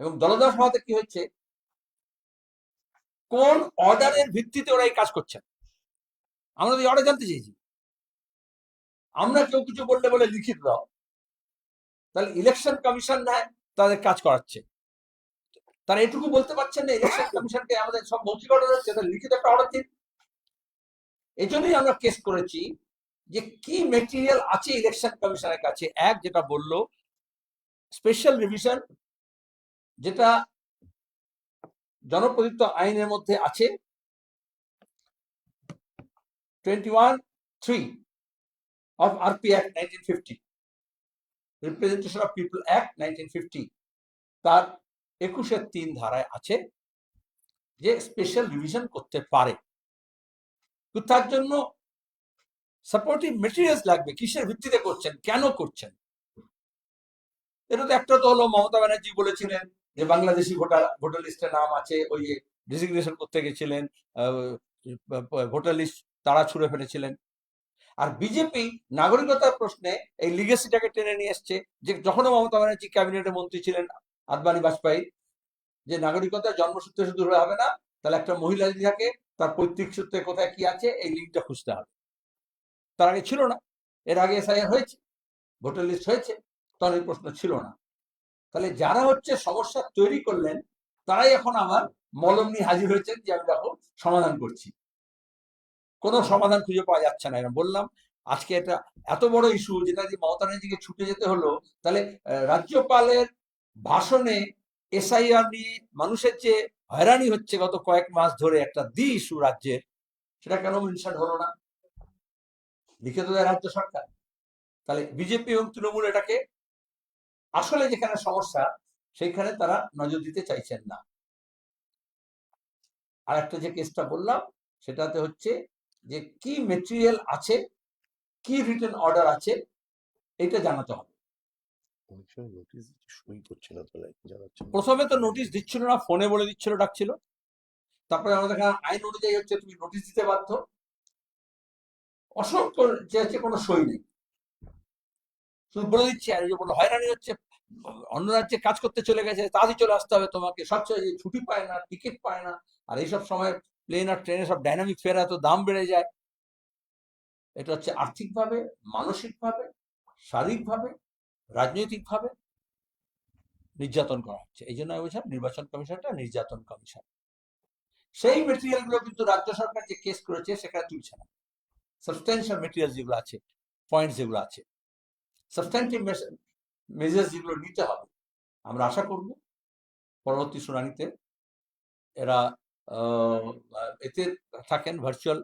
এবং দলদাস হওয়াতে কি হচ্ছে, কোন অর্ডারের ভিত্তিতে ওরা এই কাজ করছেন আমরা তো অর্ডার জানতে চেয়েছি। আমরা কেউ কিছু বললে বলে লিখিত দাও, তাহলে ইলেকশন কমিশন নেয় তাদের কাজ করাচ্ছে, তারা এটুকু বলতে পারছেন না ইলেকশন কমিশনকে আমাদের সব মৌখিক অর্ডার হচ্ছে, তাহলে লিখিত একটা অর্ডার দিন। এই জন্যই আমরা কেস করেছি যে কি মেটেরিয়াল আছে ইলেকশন কমিশনের কাছে। এক, যেটা বললো স্পেশাল রিভিশন, যেটা জনপ্রতিনিধিত্ব আইনের মধ্যে আছে 21(3) of RP Act 1950, representation of people act 1950, তার 21(3) ধারায় আছে যে স্পেশাল রিভিশন করতে পারে। কিন্তু তার জন্য সাপোর্টিভ মেটেরিয়ালস লাগবে, কিসের ভিত্তিতে করছেন, কেন করছেন। এটা তো একটা তো হলো মমতা ব্যানার্জি বলেছিলেন যে বাংলাদেশি ভোটার লিস্টে নাম আছে, ওই যে ডিজিগনেশন করতে গেছিলেন, ভোটার লিস্ট তারা ছুঁড়ে ফেলেছিলেন। আর বিজেপি নাগরিকতার প্রশ্নে এই লিগেসিটাকে টেনে নিয়ে এসছে, যে যখনও মমতা ব্যানার্জি ক্যাবিনেটের মন্ত্রী ছিলেন আদবানি বাজপেয়ী, যে নাগরিকতার জন্মসূত্রে শুধু হবে না, তাহলে একটা মহিলা যদি থাকে তার পৈতৃক সূত্রে কোথায় কি আছে এই লিঙ্কটা খুঁজতে হবে। তার আগে ছিল না, এর আগে এসআইআর হয়েছে, ভোটার লিস্ট হয়েছে, তখন এই প্রশ্ন ছিল না। তাহলে যারা হচ্ছে সমস্যা তৈরি করলেন তারাই এখন আমার মলম নিয়ে হাজির হয়েছেন যে আমি দেখো সমাধান করছি। কোনো সমাধান খুঁজে পাওয়া যাচ্ছে না। এরকম বললাম, আজকে এটা এত বড় ইস্যু যেটা যে মমতা ব্যানার্জিকে ছুটে যেতে হলো, তাহলে রাজ্যপালের ভাষণে এসআইআর নিয়ে মানুষের যে হয়রানি হচ্ছে গত কয়েক মাস ধরে, একটা ইস্যু রাজ্যের, সেটা কেন মেনশন হলো না? লিখে তো দেয় রাজ্য সরকার। তাহলে বিজেপি এবং তৃণমূল এটাকে আসলে যেখানে সমস্যা সেইখানে তারা নজর দিতে চাইছেন না। আর একটা যে কেসটা বললাম সেটাতে হচ্ছে যে কি মেটেরিয়াল আছে, কি রিটেন অর্ডার আছে, এটা জানাতে হবে। প্রথমে তো নোটিশ দিচ্ছিল না, ফোনে বলে দিচ্ছিল, ডাকছিল। তারপরে আমাদের আইন অনুযায়ী হচ্ছে তুমি নোটিশ দিতে বাধ্য। অসংখ্য যে কোনো সই নেই, শুধু বলে দিচ্ছে। আর যে বলো হয়রানি হচ্ছে, অন্য রাজ্যে কাজ করতে চলে গেছে, তাড়াতাড়ি চলে আসতে হবে তোমাকে, সবচেয়ে ছুটি পায় না, টিকিট পায় না। আর এইসব সময় প্লেন আর ট্রেনে সব ডাইনামিক ফেয়ার এত দাম বেড়ে যায়। এটা হচ্ছে আর্থিকভাবে, মানসিকভাবে, শারীরিকভাবে, রাজনৈতিকভাবে নির্যাতন করা হচ্ছে। এই জন্য আমি বলছিলাম নির্বাচন কমিশনটা নির্যাতন কমিশন। সেই মেটেরিয়াল গুলো কিন্তু রাজ্য সরকার যে কেস করেছে সেখানে তুলছে না। সাবস্টেন্সিয়াল মেটেরিয়াল যেগুলো আছে, পয়েন্ট যেগুলো আছে, সাবস্টেন্টিভ মেজার্স যেগুলো নিতে হবে, আমরা আশা করব পরবর্তী শুনানিতে এরা এতে থাকেন ভার্চুয়াল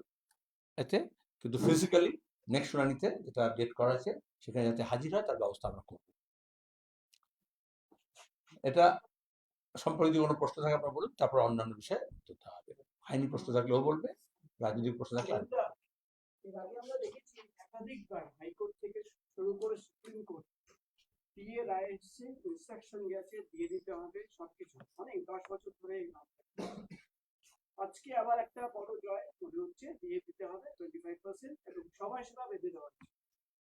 এতে, কিন্তু ফিজিক্যালি নেক্সট শুনানিতে যেটা ডেট করা আছে সেখানে যাতে হাজির হয় তার ব্যবস্থা আমরা করব। এটা সম্পর্কে যদি কোনো প্রশ্ন থাকে আপনারা বলুন, তারপর অন্যান্য বিষয়ে উত্তর দেওয়া হবে। আইনি প্রশ্ন থাকলেও বলবে, রাজনৈতিক প্রশ্ন থাকলে আমি বলবো। এর আগে আমরা দেখেছি একাধিকবার হাইকোর্ট থেকে শুরু করে সুপ্রিম কোর্ট দিয়ে রায় এসছে, ইনস্ট্রাকশন গেছে দিয়ে দিতে হবে সবকিছু, অনেক 10 বছর ধরে আজকে আবার একটা বড় জয় মনে হচ্ছে, দিয়ে দিতে হবে 25% এবং সবাই সেবা বেঁধে দেওয়া হচ্ছে।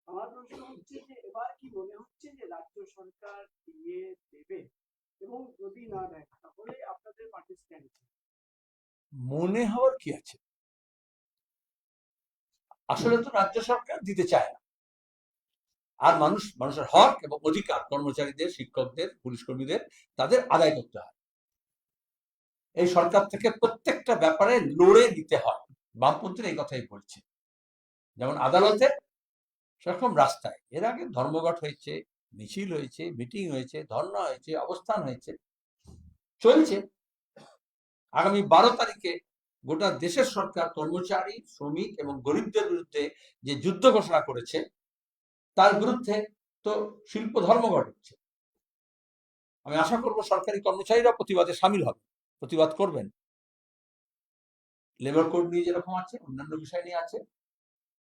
আমার প্রশ্ন হচ্ছে যে এবার কি মনে হচ্ছে যে রাজ্য সরকার দিয়ে দেবে, এবং যদি না দেয় তাহলে আপনাদের পার্টি স্ট্যান্ড? মনে হওয়ার কি আছে, আসলে তো রাজ্য সরকার দিতে চায় না। আর মানুষের হক এবং অধিকার কর্মচারীদের, শিক্ষকদের, পুলিশ কর্মীদের তাদের আদায় করতে হয়। এই সরকার থেকে প্রত্যেকটা ব্যাপারে লড়ে নিতে হয়। বামপন্থীরা এই কথাই বলছে, যেমন আদালতে সেরকম রাস্তায়। এর আগে ধর্মঘট হয়েছে, মিছিল হয়েছে, মিটিং হয়েছে, ধর্ণা হয়েছে, অবস্থান হয়েছে, চলছে। আগামী 12 তারিখে গোটা দেশের সরকার কর্মচারী, শ্রমিক এবং গরিবদের বিরুদ্ধে যে যুদ্ধ ঘোষণা করেছে তার বিরুদ্ধে তো শিল্প ধর্মঘট হচ্ছে। আমি আশা করব সরকারি কর্মচারীরা প্রতিবাদে সামিল হবে, প্রতিবাদ করবেন। লেবার কোড নিয়ে যেরকম আছে, অন্যান্য বিষয় নিয়ে আছে,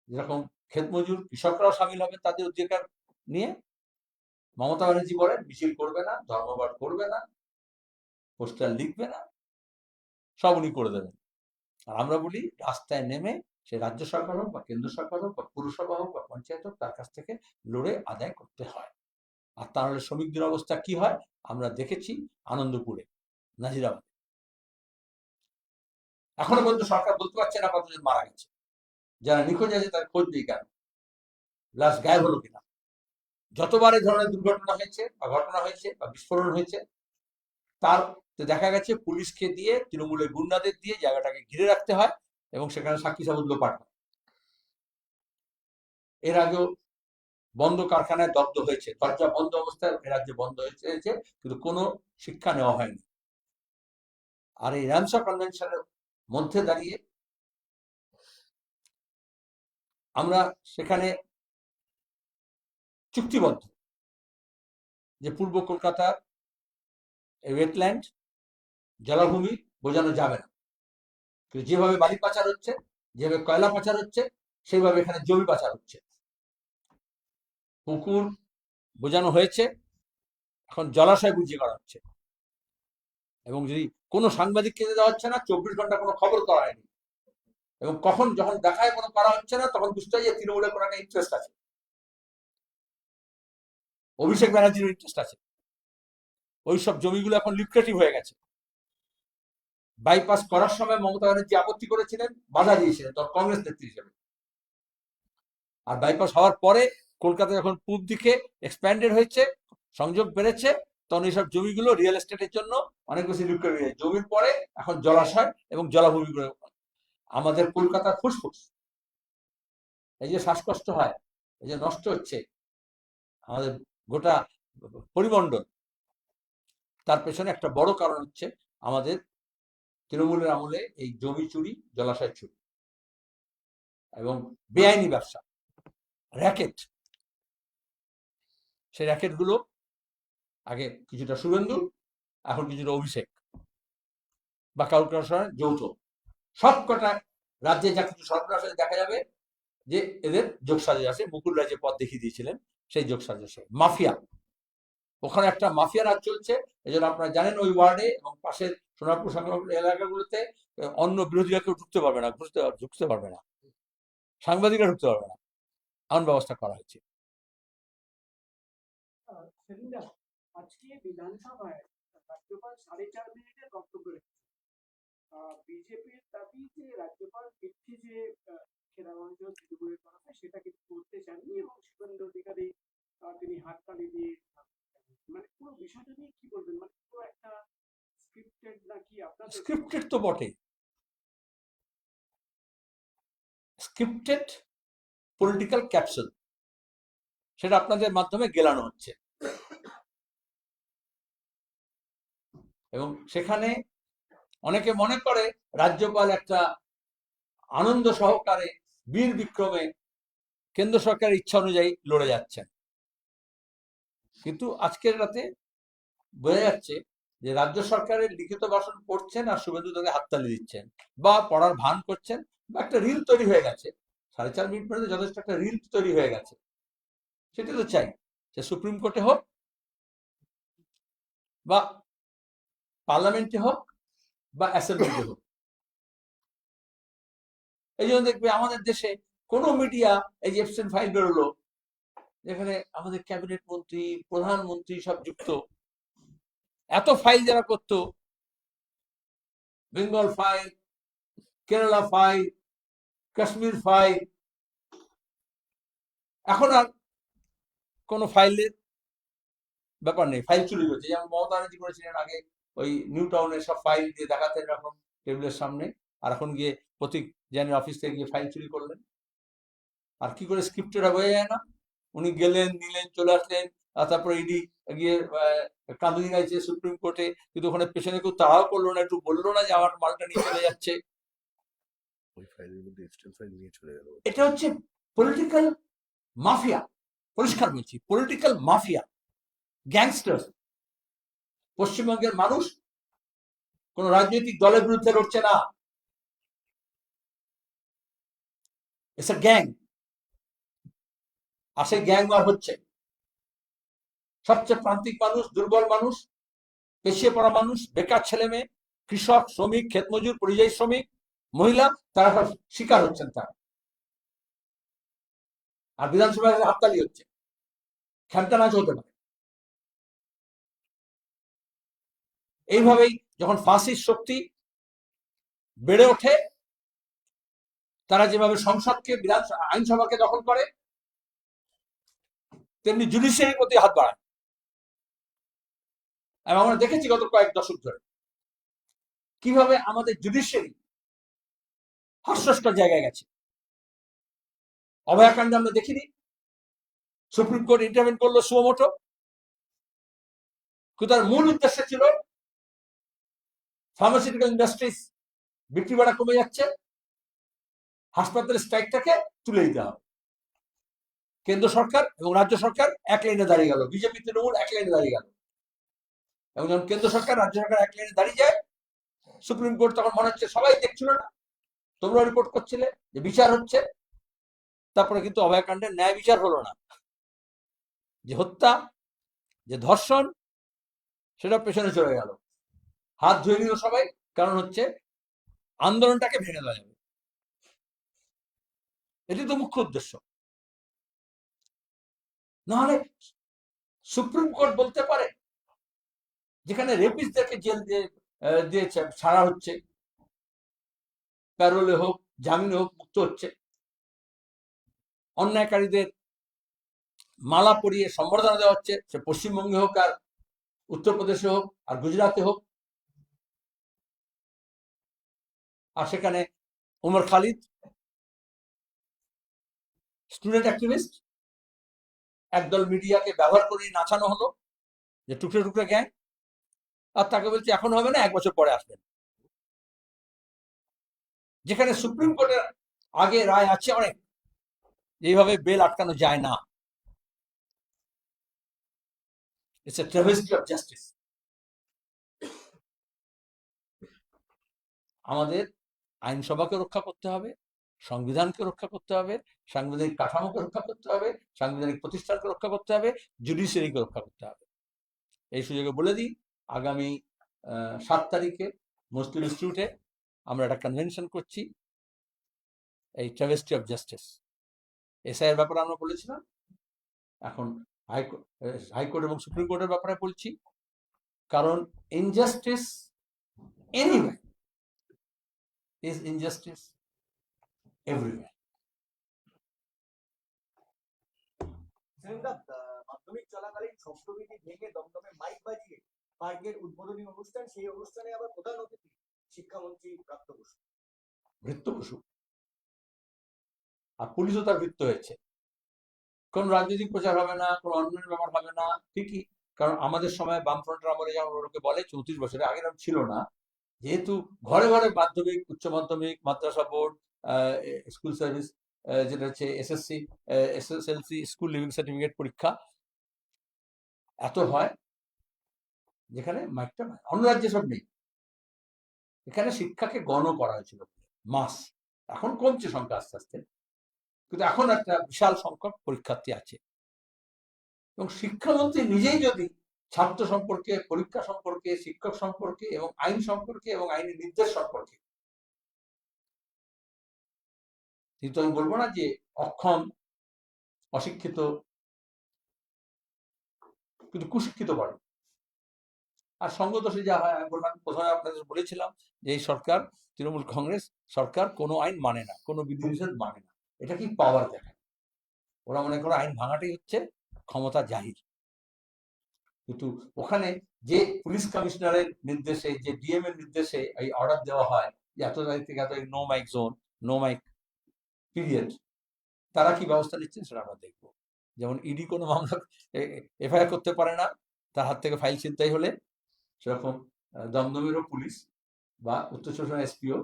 যেরকম ক্ষেত মজুর, কৃষকরাও সামিল হবে তাদের অধিকার নিয়ে। মমতা ব্যানার্জি বলেন মিছিল করবে না, ধর্মঘট করবে না, পোস্টার লিখবে না, সব উনি করে দেবেন। আর আমরা বলি রাস্তায় নেমে সে রাজ্য সরকার হোক বা কেন্দ্র সরকার হোক বা পুরসভা হোক বা পঞ্চায়েত হোক, তার কাছ থেকে লড়ে আদায় করতে হয়। আর তাহলে শ্রমিকদের অবস্থা কি হয় আমরা দেখেছি আনন্দপুরে, নাজিরাবাদে। এখনো পর্যন্ত সরকার বলতে পারছে না কতজন মারা গেছে, যারা নিখোঁজ আছে তার খোঁজ নেই কেন, লাশ গায়েব হলো কিনা। যতবার এই ধরনের দুর্ঘটনা হয়েছে বা ঘটনা হয়েছে বা বিস্ফোরণ হয়েছে, তার দেখা গেছে পুলিশকে দিয়ে, তৃণমূলের গুন্ডাদের দিয়ে জায়গাটাকে ঘিরে রাখতে হয় এবং সেখানে সাক্ষী সাবুত লোপাট হয়। এর আগেও বন্ধ কারখানায় দগ্ধ হয়েছে, দরজা বন্ধ অবস্থায় এ রাজ্যে বন্ধ হয়েছে, কিন্তু কোনো শিক্ষা নেওয়া হয়নি। আর এই রামসা কনভেনশনের মধ্যে দাঁড়িয়ে আমরা সেখানে চুক্তিবদ্ধ যে পূর্ব কলকাতার ওয়েটল্যান্ড, জলাভূমি বোঝানো যাবে না। কিন্তু যেভাবে বালি পাচার হচ্ছে, যেভাবে কয়লা পাচার হচ্ছে, সেইভাবে এখানে জমি পাচার হচ্ছে। পুকুর বোঝানো হয়েছে, এখন জলাশয় বুঝিয়ে করা হচ্ছে। এবং যদি কোনো সাংবাদিককে দেওয়া হচ্ছে না, 24 ঘন্টা কোনো খবর করা হয়নি। এবং যখন দেখায় কোনো করা হচ্ছে না, তখন বুঝতে হয় যে তৃণমূলের কোনো একটা ইন্টারেস্ট আছে, অভিষেক ব্যানার্জির ইন্টারেস্ট আছে। ওইসব জমিগুলো এখন লিউক্রেটিভ হয়ে গেছে। বাইপাস করার সময় মমতা ব্যানার্জি আপত্তি করেছিলেন, বাধা দিয়েছিলেন তখন কংগ্রেস নেত্রী হিসেবে। আর বাইপাস হওয়ার পরে কলকাতা যখন পূব দিকে এক্সপ্যান্ডেড হয়েছে, সংযোগ বেড়েছে, তখন এইসব জমিগুলো রিয়েল এস্টেটের জন্য অনেক বেশি লিউক্রেটিভ হয়েছে। জমির পরে এখন জলাশয় এবং জলাভূমিগুলো আমাদের কলকাতার ফুসফুস। এই যে শ্বাসকষ্ট হয়, এই যে নষ্ট হচ্ছে আমাদের গোটা পরিমণ্ডল, তার পেছনে একটা বড় কারণ হচ্ছে আমাদের তৃণমূলের আমলে এই জমি চুরি, জলাশয় চুরি এবং বেআইনি ব্যবসা, র্যাকেট। সেই র্যাকেট গুলো আগে কিছুটা শুভেন্দু, এখন কিছুটা অভিষেক বা কাউকে যৌথ। সবকটা রাজ্যে যা কিছু সরকার দেখা যাবে যে এদের যোগসাজশ আছে। মুকুল রায় যে পথ দেখিয়ে দিয়েছিলেন সেই যোগসাজশ, মাফিয়া। ওখানে একটা মাফিয়া রাজ চলছে। এই জন্য আপনারা জানেন ওই ওয়ার্ডে এবং পাশের সোনারপুর সংলগ্ন এলাকাগুলোতে অন্য বিরোধীরা কেউ ঢুকতে পারবে না, ঢুকতে পারবে না, সাংবাদিকরা ঢুকতে পারবে না, এমন ব্যবস্থা করা হয়েছে। আজকে বিধানসভায় রাজ্যপাল 4.5 মিনিটের বক্তব্য রেখেছেন। বিজেপির দাবি যে রাজ্যপাল মিথ্যে যে খেলাগঞ্জ তৃণমূলের তরফে সেটা কিছু করতে চাননি এবং শুভেন্দু অধিকারী তিনি হাততালি দিয়ে, মানে পুরো বিষয়টা নিয়ে কি বলবেন? মানে পুরো একটা স্ক্রিপ্টেড নাকি? আপনাদের স্ক্রিপ্টেড তো বটে, স্ক্রিপ্টেড পলিটিক্যাল ক্যাপসুল, সেটা আপনাদের মাধ্যমে গেলানো হচ্ছে। এবং সেখানে অনেকে মনে করে রাজ্যপাল একটা আনন্দ সহকারে বীর বিক্রমে কেন্দ্র সরকারের ইচ্ছা অনুযায়ী লড়ে যাচ্ছেন। কিন্তু আজকের রাতে বোঝা যাচ্ছে যে রাজ্য সরকারের লিখিত ভাষণ পড়ছেন আর শুভেন্দু তাকে হাততালি দিচ্ছেন বা পড়ার ভান করছেন, বা একটা রিল তৈরি হয়ে গেছে। 4.5 মিনিট পর্যন্ত যথেষ্ট একটা রিল তৈরি হয়ে গেছে। সেটা তো চাই, সে সুপ্রিম কোর্টে হোক বা পার্লামেন্টে হোক বা অ্যাসেম্বলিতে হোক। এই জন্য দেখবে আমাদের দেশে কোনো মিডিয়া, এই যে এফসেন ফাইল বেরোলো, যেখানে আমাদের ক্যাবিনেট মন্ত্রী, প্রধানমন্ত্রী সব যুক্ত, এত ফাইল যারা করতো, Bengal file, Kerala file, Kashmir file, এখন আর কোনো ফাইলের ব্যাপার নেই। ফাইল চুরি হচ্ছে, যেমন মমতা ব্যানার্জি করেছিলেন আগে, ওই নিউ টাউনের সব ফাইল দিয়ে দেখাতেন এরকম টেবিলের সামনে, আর এখন গিয়ে প্রতীক জেনের অফিস থেকে গিয়ে ফাইল চুরি করলেন। আর কি করে স্ক্রিপ্টেরা বোঝা যায় না। উনি গেলেন, নিলেন, চলে আসলেন, আর তারপরে ইডি গিয়ে কাঁদুনি গাইছে সুপ্রিম কোর্টে, কিন্তু ওখানে পেছনে কেউ তাড়াও করলো না, একটু বললো না যে আমার মালটা নিয়ে চলে যাচ্ছে। ওই ফাইলের মধ্যে এক্সটেল ফাইল নিয়ে চলে গেল। এটা হচ্ছে পলিটিক্যাল মাফিয়া, পরিষ্কার বলছি, পলিটিক্যাল মাফিয়া, গ্যাংস্টার। পশ্চিমবঙ্গের মানুষ কোন রাজনৈতিক দলের বিরুদ্ধে লড়ছে না, ইটস আ গ্যাং। আর সেই গ্যাং আর হচ্ছে সবচেয়ে প্রান্তিক মানুষ, দুর্বল মানুষ, পেছিয়ে পড়া মানুষ, বেকার ছেলে মেয়ে, কৃষক, শ্রমিক, ক্ষেতমজুর, পরিযায়ী শ্রমিক, মহিলা, তারা সব শিকার হচ্ছেন তারা। আর বিধানসভায় হাততালি হচ্ছে, খেমটা নাচ হতে পারে। এইভাবেই যখন ফাঁসির শক্তি বেড়ে ওঠে, তারা যেভাবে সংসদকে, আইনসভাকে দখল করে, তেমনি জুডিশিয়ারির প্রতি হাত বাড়ায়। এবং আমরা দেখেছি গত কয়েক দশক ধরে কিভাবে আমাদের জুডিশিয়ারি হাস্যস্কর জায়গায় গেছে। অভয়াকাণ্ডে আমরা দেখিনি, সুপ্রিম কোর্ট ইন্টারভেন করলো সুমোটো, কিন্তু তার মূল উদ্দেশ্য ছিল ফার্মাসিউটিক্যাল ইন্ডাস্ট্রিজ বিক্রি বাড়া কমে যাচ্ছে, হাসপাতালের স্ট্রাইকটাকে তুলে দিতে হবে। কেন্দ্র সরকার এবং রাজ্য সরকার এক লাইনে দাঁড়িয়ে গেল, বিজেপি তৃণমূল এক লাইনে দাঁড়িয়ে গেল। এবং যখন কেন্দ্র সরকার, রাজ্য সরকার এক লাইনে দাঁড়িয়ে যায়, সুপ্রিম কোর্ট তখন মনে হচ্ছে সবাই দেখছিল না, তোমরা রিপোর্ট করছিলে যে বিচার হচ্ছে, তারপরে কিন্তু অভয়াকাণ্ডের ন্যায় বিচার হলো না। যে হত্যা, যে ধর্ষণ, সেটা পেছনে চলে গেল, হাত ধুয়ে নিল সবাই, কারণ হচ্ছে আন্দোলনটাকে ভেঙে দেওয়া যাবে। এটি তো মুখ্য উদ্দেশ্য। নাহলে সুপ্রিম কোর্ট বলতে পারে যেখানে রেপিস্টদেরকে জেল দিয়ে ছাড়া হচ্ছে, প্যারোলে হোক, জামিনে হোক, মুক্ত হচ্ছে, অন্যায়কারীদের মালা পরিয়ে সম্বর্ধনা দেওয়া হচ্ছে, সে পশ্চিমবঙ্গে হোক, আর উত্তরপ্রদেশে হোক, আর গুজরাটে হোক, আর সেখানে ওমর খালিদ, স্টুডেন্ট অ্যাক্টিভিস্ট, একদল মিডিয়াকে ব্যবহার করে নাচানো হলো যে টুকরে টুকরে গ্যাং, আর তাকে বলছে এখন হবে না, 1 বছর পরে আসবেন। যেখানে সুপ্রিম কোর্টের আগে রায় আছে অনেক, এইভাবে বেল আটকানো যায় না। It's a travesty of justice. আমাদের আইনসভাকে রক্ষা করতে হবে, সংবিধানকে রক্ষা করতে হবে, সাংবিধানিক কাঠামোকে রক্ষা করতে হবে, সাংবিধানিক প্রতিষ্ঠানকে রক্ষা করতে হবে, জুডিশিয়ারিকে রক্ষা করতে হবে। এই সুযোগে বলে দিই, আগামী 7 তারিখে মুসলিম ইনস্টিটিউটে আমরা একটা কনভেনশন করছি, এই ট্রাভেস্টি অফ জাস্টিস। এসআইয়ের ব্যাপারে আমরা বলেছিলাম, এখন হাইকোর্ট এবং সুপ্রিম কোর্টের ব্যাপারে বলছি, কারণ injustice anyway is injustice everywhere. মাধ্যমিক চলাকালীন ষষ্ঠবিধি ভেঙে দমদমে মাইক বাজিয়ে পার্কের উদ্বোধনী অনুষ্ঠান, সেই অনুষ্ঠানে আবার প্রধান অতিথি শিক্ষামন্ত্রী ব্রাত্য বসু। ভৃত্য বসু, আর পুলিশও তার ভৃত্য হয়েছে। কোন রাজনৈতিক প্রচার হবে না, কোন অন্যান্য ব্যাপার হবে না, ঠিকই, কারণ আমাদের সময় বামফ্রন্টের আমলে যেমন ওকে বলে 34 বছরে, আগে এরকম ছিল না, যেহেতু ঘরে ঘরে মাধ্যমিক, উচ্চ মাধ্যমিক, মাদ্রাসা বোর্ড, স্কুল সার্ভিস যেটা হচ্ছে SSLC স্কুল লিভিং সার্টিফিকেট পরীক্ষা এত হয়, যেখানে মাইকটা নয়। অন্য রাজ্যে সব নেই। এখানে শিক্ষাকে গণ করা হয়েছিল, মাস। এখন কমছে সংখ্যা আস্তে আস্তে, কিন্তু এখন একটা বিশাল সংখ্যক পরীক্ষার্থী আছে। এবং শিক্ষামন্ত্রী নিজেই যদি ছাত্র সম্পর্কে, পরীক্ষা সম্পর্কে, শিক্ষক সম্পর্কে এবং আইন সম্পর্কে এবং আইনি নির্দেশ সম্পর্কে, কিন্তু আমি বলবো না যে অক্ষম, অশিক্ষিত, কিন্তু কুশিক্ষিত বলে। আর সঙ্গদোষে যা হয়, আমি বললাম প্রথমে আপনাদের বলেছিলাম যে এই সরকার, তৃণমূল কংগ্রেস সরকার, কোনো আইন মানে না, কোনো বিধিনিষেধ মানে না। এটা কি পাওয়ার দেখায়। ওরা মনে করো আইন ভাঙাটাই হচ্ছে ক্ষমতা জাহির। কিন্তু ওখানে যে পুলিশ কমিশনারের নির্দেশে, যে ডিএম এর নির্দেশে এই অর্ডার দেওয়া হয় যে এত তারিখ থেকে এত no mic zone, no mic period, তারা কি ব্যবস্থা নিচ্ছেন সেটা আমরা দেখবো। যেমন ইডি কোনো মামলা এফআইআর করতে পারে না তার হাত থেকে ফাইল ছিনতাই হলে, সেরকম দমদমেরও পুলিশ বা উত্তর চব্বিশ পরগনার এসপিও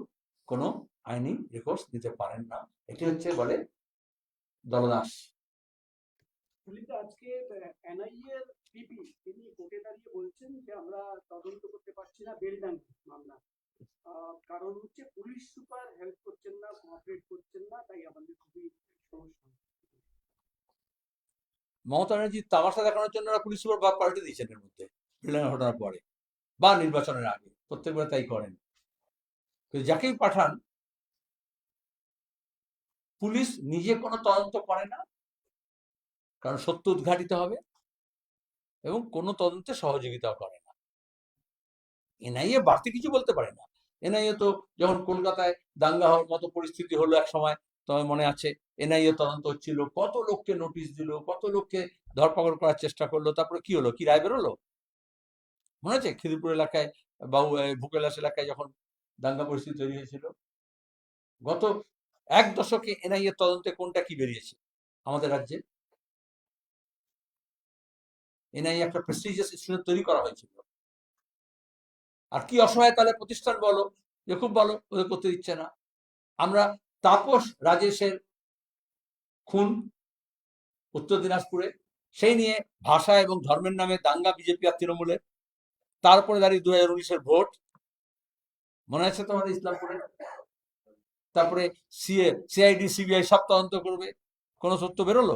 কোনো আইনি রেকর্ডস দিতে পারেন না। এটি হচ্ছে বলে দলদাস। পুলিশ আজকে এনআইএ এর পিপি তিনি কোর্টে দাঁড়িয়ে বলছেন যে আমরা তদন্ত করতে পারছি না বেলডাঙ্গি মামলা, কারণ হচ্ছে পুলিশ সুপার হেল্প করছেন না, কোঅপারেট করছেন না, তাই আমাদের খুবই সমস্যা। মমতা ব্যানার্জি তামাশা দেখানোর জন্য ওরা পুলিশ সুপার পাল্টে দিয়েছেন এর মধ্যে, বেলডাঙ্গা ঘটনার পরে বা নির্বাচনের আগে, প্রত্যেকবার তাই করেন। কিন্তু যাকেই পাঠান, পুলিশ নিজে কোনো তদন্ত করে না, কারণ সত্য উদ্ঘাটিত হবে, এবং কোনো তদন্তে সহযোগিতা করে না। এনআইএ বাড়তি কিছু বলতে পারে না। এনআইএ তো যখন কলকাতায় দাঙ্গা হওয়ার মতো পরিস্থিতি হলো এক সময়, তবে মনে আছে এনআইএ তদন্ত হচ্ছিল, কত লোককে নোটিশ দিল, কত লোককে ধরপাকড় করার চেষ্টা করলো, তারপরে কি হলো, কি রায় বেরোলো মনে আছে? খিদিরপুর এলাকায়, ভূকৈলাস এলাকায় যখন দাঙ্গা পরিস্থিতি তৈরি হয়েছিল। গত এক দশকে এনআইএ তদন্তে কোনটা কি বেরিয়েছে আমাদের রাজ্যে? এনআইএ একটা প্রেস্টিজিয়াস ইনস্টিটিউট তৈরি করা হয়েছিল। আর কি অসহায় তাহলে প্রতিষ্ঠান বলো যে খুব ভালো, ওদের করতে দিচ্ছে না। আমরা তাপস রাজেশের খুন উত্তর দিনাজপুরে, সেই নিয়ে ভাষা এবং ধর্মের নামে দাঙ্গা বিজেপি আর তৃণমূলের, তারপরে দাঁড়িয়ে 2019-এর ভোট, মনে আছে তোমাদের ইসলামপুরে? তারপরে সিআইডি সিবিআই সব তদন্ত করবে, কোনো সত্য বেরোলো?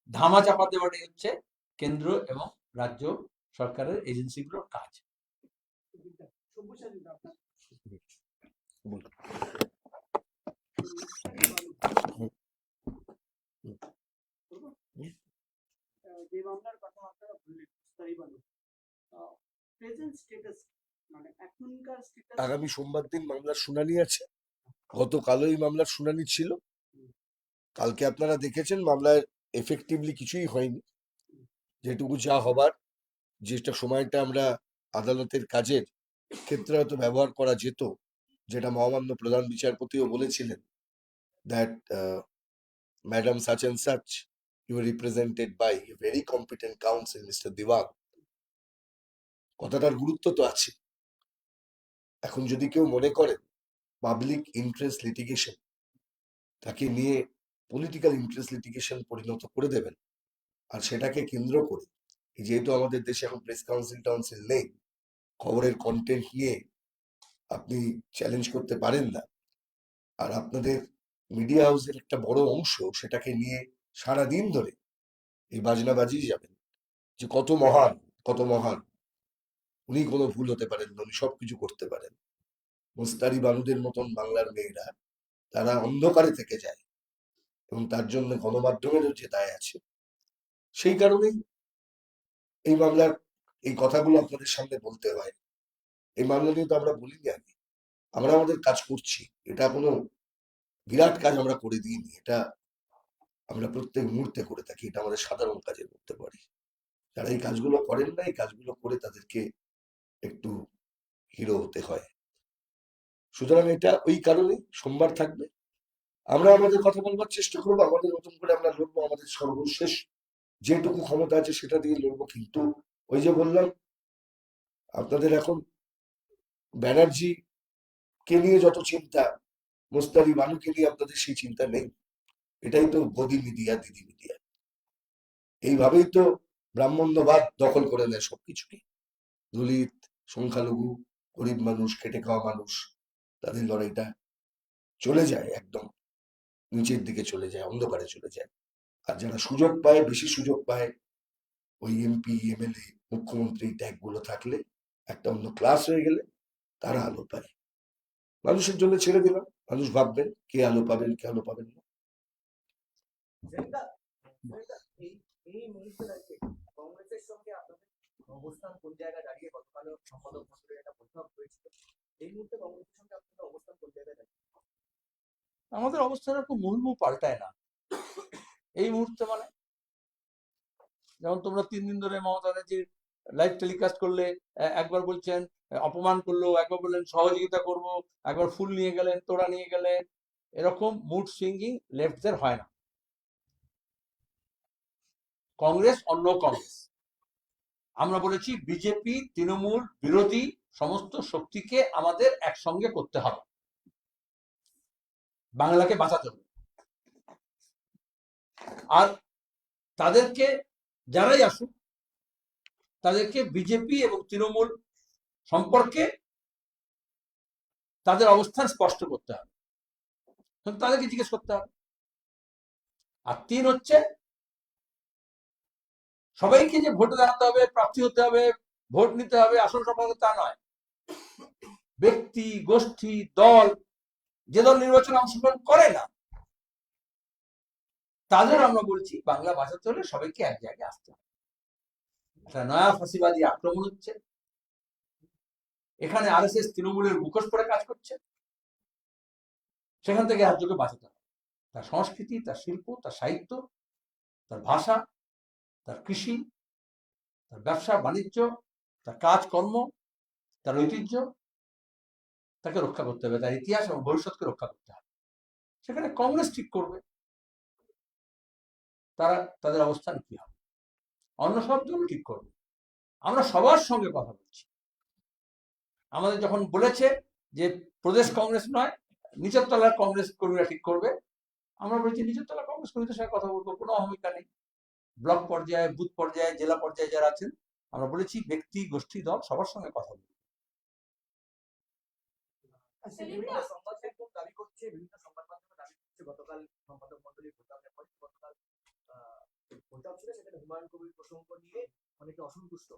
ধামা চাপা দেওয়াটাই হচ্ছে কেন্দ্র এবং রাজ্য সরকারের এজেন্সিগুলোর কাজ। সব্যসাচী আপনার যে মামলার কথা আপনারা বললেন, প্রেজেন্ট স্ট্যাটাস মানে এখনকার স্ট্যাটাস। আগামী সোমবার দিন মামলার শুনানি আছে। গতকালও এই মামলার শুনানি ছিল। কালকে আপনারা দেখেছেন মামলায় এফেক্টিভলি কিছুই হয়নি। যেটুকু যা হবার, যেটা সময়টা আমরা আদালতের কাজের ক্ষেত্রে হয়তো ব্যবহার করা যেত, যেটা মহামান্য প্রধান বিচারপতিও বলেছিলেন, that madam such and such, you are represented by a very competent counsel mister Diwan. কথাটার গুরুত্ব তো আছে। এখন যদি কেউ মনে করেন পাবলিক ইন্টারেস্ট লিটিগেশন তাকে নিয়ে পলিটিক্যাল ইন্টারেস্ট লিটিগেশন পরিণত করে দেবেন, আর সেটাকে কেন্দ্র করে যেহেতু আমাদের দেশে এখন প্রেস কাউন্সিল নেই, খবরের কন্টেন্ট নিয়ে আপনি চ্যালেঞ্জ করতে পারেন না, আর আপনাদের মিডিয়া হাউসের একটা বড় অংশ সেটাকে নিয়ে সারাদিন ধরে এই বাজনা বাজিয়ে যাবেন যে কত মহান, কত মহান উনি, কোনো ভুল হতে পারেন না, উনি সবকিছু করতে পারেন। মুস্তারি বানুদের মতন বাংলার মেয়েরা তারা অন্ধকারে থেকে যায়, এবং তার জন্য গণমাধ্যমেরও যে দায় আছে। সেই কারণেই এই মামলার এই কথাগুলো আপনাদের সামনে বলতে হয়। এই মামলা নিয়ে তো আমরা বলিনি আগে, আমরা আমাদের কাজ করছি, এটা কোনো বিরাট কাজ আমরা করে দিইনি, এটা আমরা প্রত্যেক মুহূর্তে করে থাকি, এটা আমাদের সাধারণ কাজের মধ্যে পড়ে। যারা এই কাজগুলো করেন না, এই কাজগুলো করে তাদেরকে একটু হিরো হতে হয়। সুতরাং এটা ওই কারণে সোমবার থাকবে। আমরা আমাদের কথা বলবার চেষ্টা করবো, আমাদের মতন করে আমরা লড়বো, আমাদের সর্বশেষ যেটুকু ক্ষমতা আছে সেটা দিয়ে লড়বো। কিন্তু ওই যে বললাম আপনাদের, এখন ব্যানার্জি কে নিয়ে যত চিন্তা, মোস্তারি বানুকে নিয়ে আপনাদের সেই চিন্তা নেই। এটাই তো গদি মিডিয়া, দিদি মিডিয়া। এইভাবেই তো ব্রাহ্মণ্যবাদ দখল করে নেয় সবকিছুকে। দলিত, সংখ্যালঘু, গরিব মানুষ, খেটে খাওয়া মানুষ, তাদের লড়াইটা চলে যায় একদম নিচের দিকে চলে যায়, অন্ধকারে চলে যায়। আর যারা সুযোগ পায়, বেশি সুযোগ পায়, ওই এমপি, এমএলএ, মুখ্যমন্ত্রী ট্যাগ গুলো থাকলে, একটা অন্য ক্লাস হয়ে গেলে তারা আলো পায়। মানুষের জন্য ছেড়ে দিলাম, মানুষ ভাববেন কে আলো পাবেন, কে আলো পাবেন না। জয়িতা, এই এই মুহূর্তে দাঁড়িয়ে কংগ্রেসের সঙ্গে আপনাদের অবস্থান কোন জায়গায় দাঁড়িয়ে? গতকাল সম্পাদক মন্ডলের একটা বৈঠক হয়েছিল, এই মুহূর্তে কংগ্রেসের সঙ্গে আপনাদের অবস্থান কোন জায়গায় দাঁড়িয়ে? আমাদের অবস্থান খুব মুহুর্মুহু পাল্টায় না এই মুহূর্তে। মানে যেমন তোমরা 3 দিন ধরে মমতা ব্যানার্জির লাইভ টেলিকাস্ট করলে, একবার বলছেন অপমান করলো, একবার বললেন সহযোগিতা করব, একবার ফুল নিয়ে গেলেন, তোড়া নিয়ে গেলেন। এরকম মুড সুইঙ্গিং লেফটদের হয় না। কংগ্রেস অন্য কংগ্রেস। আমরা বলেছি বিজেপি তৃণমূল বিরোধী সমস্ত শক্তিকে আমাদের একসঙ্গে করতে হবে, বাংলাকে বাঁচাতে হবে। আর তাদেরকে যারাই আসুক তাদেরকে বিজেপি এবং তৃণমূল সম্পর্কে তাদের অবস্থান স্পষ্ট করতে হবে, তাদেরকে জিজ্ঞেস করতে হবে। আর 3 হচ্ছে সবাইকে যে ভোটে দাঁড়াতে হবে, প্রার্থী হতে হবে, ভোট নিতে হবে, আসন সম্পর্কে তা নয়। ব্যক্তি, গোষ্ঠী, দল, যে দল নির্বাচনে অংশগ্রহণ করে না তাদের আমরা বলছি বাংলা বাঁচাতে হলে সবাইকে এক জায়গায় আসতে হবে। একটা নয়া ফাঁসিবাদী আক্রমণ হচ্ছে, এখানে আরএসএস তৃণমূলের মুখোশ পরে কাজ করছে, সেখান থেকে রাজ্যকে বাঁচাতে হবে। তার সংস্কৃতি, তার শিল্প, তার সাহিত্য, তার ভাষা, তার কৃষি, তার ব্যবসা বাণিজ্য, তার কাজকর্ম, তার ঐতিহ্য, তাকে রক্ষা করতে হবে, তার ইতিহাস এবং ভবিষ্যৎকে রক্ষা করতে হবে। সেখানে কংগ্রেস ঠিক করবে তারা তাদের অবস্থান কি হবে, অন্য সব দল ঠিক করবে। আমরা সবার সঙ্গে কথা বলছি। আমাদের যখন বলেছে যে প্রদেশ কংগ্রেস নয়, নিচের তলার কংগ্রেস কর্মীরা ঠিক করবে, আমরা বলছি নিচের তলার কংগ্রেস কর্মীদের সঙ্গে কথা বলবো, কোনো অহমিকা নেই। ব্লক পর্যায়ে, বুথ পর্যায়ে, জেলা পর্যায়ে যারা আছেন, আমরা বলেছি ব্যক্তি, গোষ্ঠী, দল সবার সঙ্গে কথা বলবো। বিভিন্ন সংবাদ মাধ্যম দাবি করছে, বিভিন্ন সংবাদ মাধ্যম দাবি করছে, গতকাল সম্পাদক মন্ডলীর বৈঠকের পর গতকাল বৈঠক ছিল, সেখানে হুমায়ুন কবির প্রসঙ্গ নিয়ে অনেকে অসন্তুষ্ট।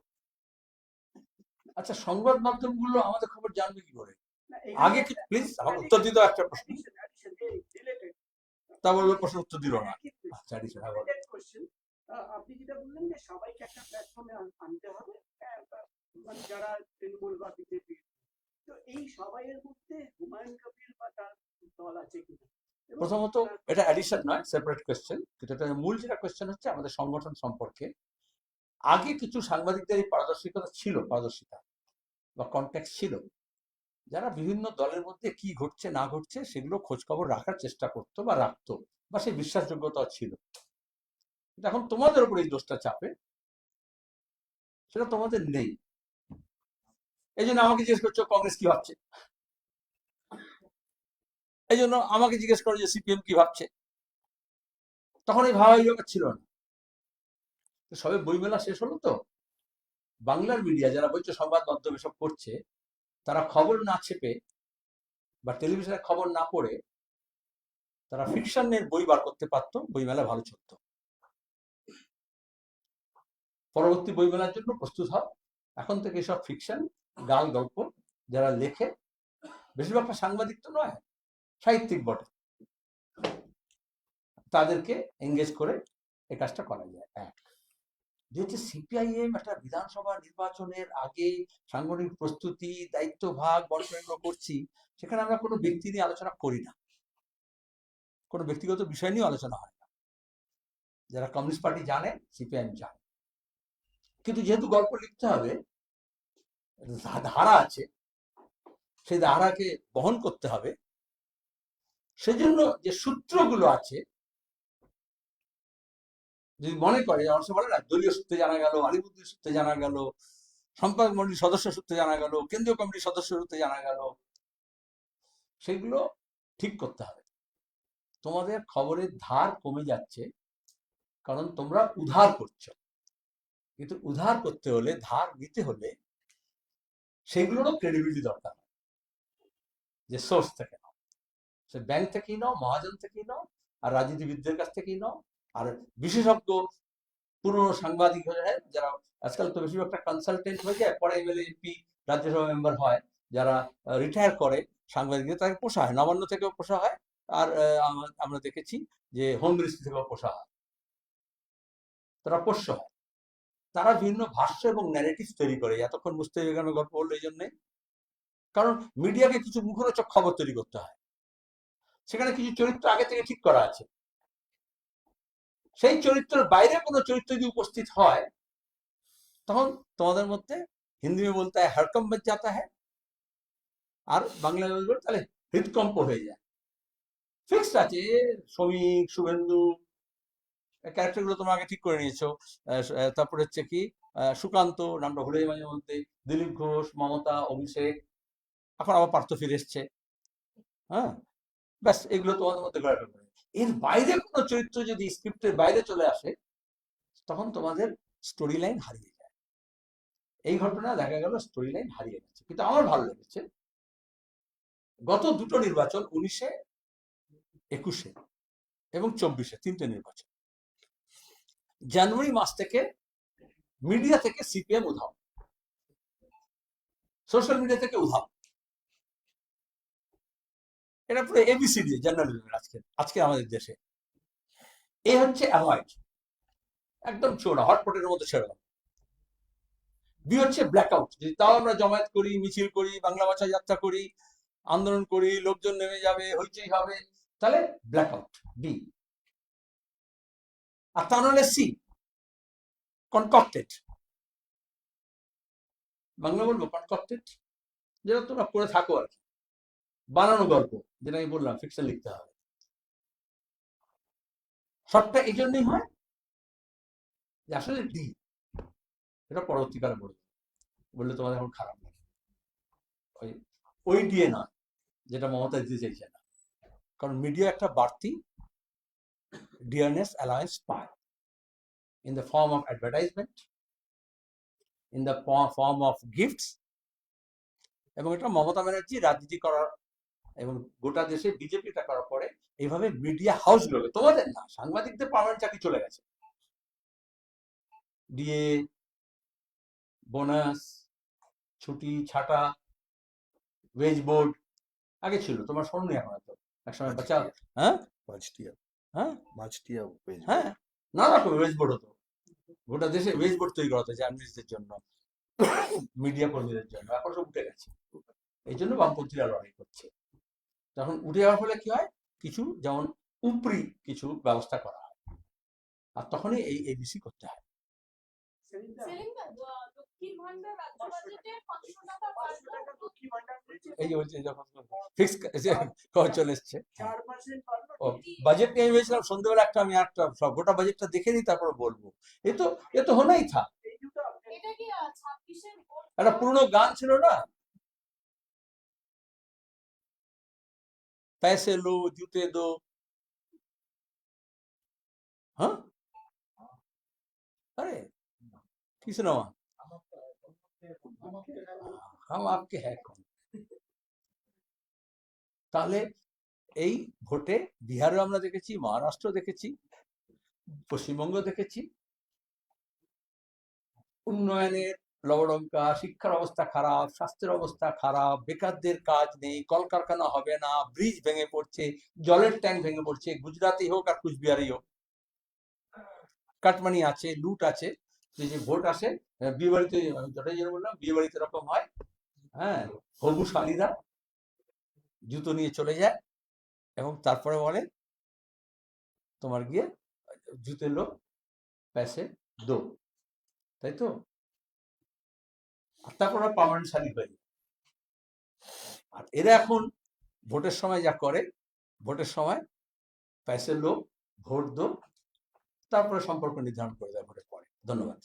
আচ্ছা, সংবাদ মাধ্যমগুলো আমাদের খবর জানবে কি করে? না, আগে কি প্লিজ আমার উত্তর দিতে একটা প্রশ্ন, তা বলবে প্রশ্ন উত্তর দিল না। আচ্ছা, আপনি যেটা বললেন যে সবাইকে একটা প্ল্যাটফর্মে আনতে হবে, মানে যারা তৃণমূল বা বিজেপি, তো এই সবাইয়ের মধ্যে হুমায়ুন কবির বা তার দল আছে কিনা? প্রথমত এটা অ্যাডিশন নয়, সেপারেট কোয়েশ্চেন, কিন্তু এটা মূল যেটা কোয়েশ্চেন হচ্ছে আমাদের সংগঠন সম্পর্কে। আগে কিছু সাংবাদিকদের এই পারদর্শিতা বা কন্ট্যাক্ট ছিল, যারা বিভিন্ন দলের মধ্যে কি ঘটছে না ঘটছে সেগুলো খোঁজ খবর রাখার চেষ্টা করতো বা রাখতো, বা সেই বিশ্বাসযোগ্যতা ছিল। এখন তোমাদের উপর এই দোষটা চাপে, সেটা তোমাদের নেই। এই জন্য আমাকে জিজ্ঞেস করছো কংগ্রেস কি ভাবছে, এই জন্য আমাকে জিজ্ঞেস করো যে সিপিএম কি ভাবছে। তখন এই ভাবা ব্যাপার ছিল না। সবে বইমেলা শেষ হলো তো, বাংলার মিডিয়া যারা বলছে সংবাদ মাধ্যম এসব করছে, তারা খবর না ছেপে বা টেলিভিশনে খবর না পড়ে তারা ফিকশনের বই বার করতে পারতো, বইমেলা ভালো চলত। পরবর্তী বইমেলার জন্য প্রস্তুত হও। এখন থেকে এসব ফিকশন, গাল গল্প যারা লেখে, বেশিরভাগটা সাংবাদিক তো নয়, সাহিত্যিক বটে, তাদেরকে এঙ্গেজ করে এই কাজটা করা যায়। এক যেহেতু সিপিআইএম একটা বিধানসভা নির্বাচনের আগে সাংগঠনিক প্রস্তুতি, দায়িত্ব ভাগ বন্টন করছি, সেখানে আমরা কোনো ব্যক্তি নিয়ে আলোচনা করি না, কোনো ব্যক্তিগত বিষয় নিয়ে আলোচনা হয় না। যারা কমিউনিস্ট পার্টি জানে, সিপিআইএম জানে। কিন্তু যেহেতু গল্প লিখতে হবে, ধারা আছে, সেই ধারাকে বহন করতে হবে, সেজন্য যে সূত্রগুলো আছে, যদি মনে করে, অবশ্য বলে না, দলীয় সূত্রে জানা গেল, আলিমুদ্দিন সূত্রে জানা গেল, সম্পাদক মন্ডলীর সদস্য সূত্রে জানা গেল, কেন্দ্রীয় কমিটির সদস্য সূত্রে জানা গেল, সেগুলো ঠিক করতে হবে। তোমাদের খবরের ধার কমে যাচ্ছে কারণ তোমরা উধার করছো, কিন্তু উধার করতে হলে, ধার দিতে হলে সেগুলোরও ক্রেডিবিলিটি দরকার, যে সোর্স থেকে নাও, সে ব্যাংক থেকেই নাও, মহাজন থেকেই নাও, আর রাজনীতিবিদদের কাছ থেকেই নাও, আর বিশেষজ্ঞ পুরনো সাংবাদিক হয়ে যায় যারা আজকাল তো বেশিরভাগটা কনসালটেন্ট হয়ে যায়, পরে এমএলএ এমপি রাজ্যসভা মেম্বার হয়, যারা রিটায়ার করে সাংবাদিকদের, তাকে পোষা হয়, নবান্ন থেকেও পোষা হয়, আর আমরা দেখেছি যে হোম মিনিস্ট্রি থেকেও পোষা হয়, তারা পোষ্য হয়। তারা বিভিন্ন ভাষ্য এবং ন্যারেটিভ তৈরি করে। এতক্ষণ মুস্তাফিজুর গল্প বললো এই জন্যে, কারণ মিডিয়াকে কিছু মুখরোচক খবর তৈরি করতে হয়, সেখানে কিছু চরিত্র আগে থেকে ঠিক করা আছে, সেই চরিত্রের বাইরে কোনো চরিত্র যদি উপস্থিত হয় তখন তোমাদের মধ্যে হিন্দি में বলতে হয় হরকম बच जाता है, আর বাংলায় বলবো তাহলে হৃদকম্প হয়ে যায়। ফিক্সড আছে, শ্রমিক, শুভেন্দু, ক্যারেক্টার গুলো তোমরা আগে ঠিক করে নিয়েছো। তারপরে হচ্ছে কি সুকান্ত, নামটা ভুলে যাই মাঝে মধ্যে, দিলীপ ঘোষ, মমতা, অভিষেক, এখন আবার পার্থ ফিরে এসছে। হ্যাঁ, ব্যাস এগুলো তোমাদের মধ্যে ঘোরা ফেলবে। এর বাইরে কোনো চরিত্র যদি স্ক্রিপ্টের বাইরে চলে আসে তখন তোমাদের স্টোরি লাইন হারিয়ে যায়। এই ঘটনা দেখা গেল স্টোরি লাইন হারিয়ে গেছে। কিন্তু আমার ভালো লেগেছে গত দুটো নির্বাচন, 19-এ, 21-এ এবং 24-এ, তিনটে নির্বাচন, জানুয়ারি মাস থেকে মিডিয়া থেকে সিপিএম উধাও, সোশ্যাল মিডিয়া থেকে উধাও। এটা পুরো এবিসিডি জার্নালিজমের আজকে আমাদের দেশে। এ হচ্ছে অ্যাভয়েড, একদম ছোড়া, হটপটের মধ্যে ছেড়ে দাও। বি হচ্ছে ব্ল্যাকআউট, যদি তাও আমরা জমায়েত করি, মিছিল করি, বাংলা ভাষা যাত্রা করি, আন্দোলন করি, লোকজন নেমে যাবে, হইচই হবে, তাহলে ব্ল্যাকআউট বি। আর তা নাহলে সি, কনকক্টেড, বাংলা বলবো কনকক্টেড, যেটা তোমরা করে থাকো আর কি, বানানো গল্প, যেটা আমি বললাম ফিকশন লিখতে হবে। শর্টটা এই জন্যই হয় যে আসলে ডি, এটা পরবর্তীকালে বললে তোমাদের এখন খারাপ লাগে, ওই ডিএ নয় যেটা মমতা দিতে চাইছে না, কারণ মিডিয়া একটা বাড়তি ডিয়ারনেস অ্যালায়েন্স পায় in the form of advertisement, in the form of gifts, এবং এটা মমতা ব্যানার্জি রাজনীতি করার এবং গোটা দেশে বিজেপিটা করার পরে এইভাবে মিডিয়া হাউস গুলো, তোমাদের না, সাংবাদিকদের পার্মানেন্ট চাকরি চলে গেছে, ডিএ, বোনাস, ছুটি ছাটা, ওয়েজ বোর্ড আগে ছিল, তোমার শোনি এখন তো একসময় বাচ্চা, হ্যাঁ মাছটিয়া হ্যাঁ, নানা রকম ওয়েজ বোর্ড হতো, গোটা দেশে ওয়েজ বোর্ড তৈরি করা হতো জার্নালিস্টদের জন্য, মিডিয়া কর্মীদের জন্য, এখন সব উঠে গেছে। এই জন্য বামপন্থীরা লড়াই করছে। তখন উঠে যাওয়ার ফলে কি হয়, কিছু যেমন উপরি কিছু ব্যবস্থা করা হয়, আর তখনই এই এবিসি করতে হয়। এই যে হচ্ছে যখন ফিক্স চলে এসছে, বাজেট নিয়ে আমি ভেবেছিলাম সন্ধ্যেবেলা আমি একটা সব গোটা বাজেটটা দেখে নিই তারপর বলবো। এ তো হনাই থা, একটা পুরনো গান ছিল না, पैसे लो जूते दो, हाँ अरे किस नवा हम आपके हैं कौन। তাহলে এই ভোটে বিহারও আমরা দেখেছি, মহারাষ্ট্র দেখেছি, পশ্চিমবঙ্গ দেখেছি, উন্নয়নের লবডঙ্কা, শিক্ষার অবস্থা খারাপ, স্বাস্থ্যের অবস্থা খারাপ, বেকারদের কাজ নেই, কলকারখানা হবে না, ব্রিজ ভেঙে পড়ছে, জলের ট্যাঙ্ক ভেঙে পড়ছে, গুজরাটি হোক আর কুচবিহারি হোক, কাটমানি আছে, লুট আছে। যে ভোট আসে বিয়ে বাড়িতে, যটাই যেন বললাম বিয়ে বাড়িতে এরকম হয়, হ্যাঁ, হবু শালীরা জুতো নিয়ে চলে যায় এবং তারপরে বলে তোমার গিয়ে জুতে লো पैसे दो, তাই তো, তারপর পার্মানেন্ট শালী হয়ে যায়। আর এরা এখন ভোটের সময় যা করে, ভোটের সময় पैसे लो, ভোট দো, তারপরে সম্পর্ক নির্ধারণ করে দেয় ভোটের পরে। ধন্যবাদ।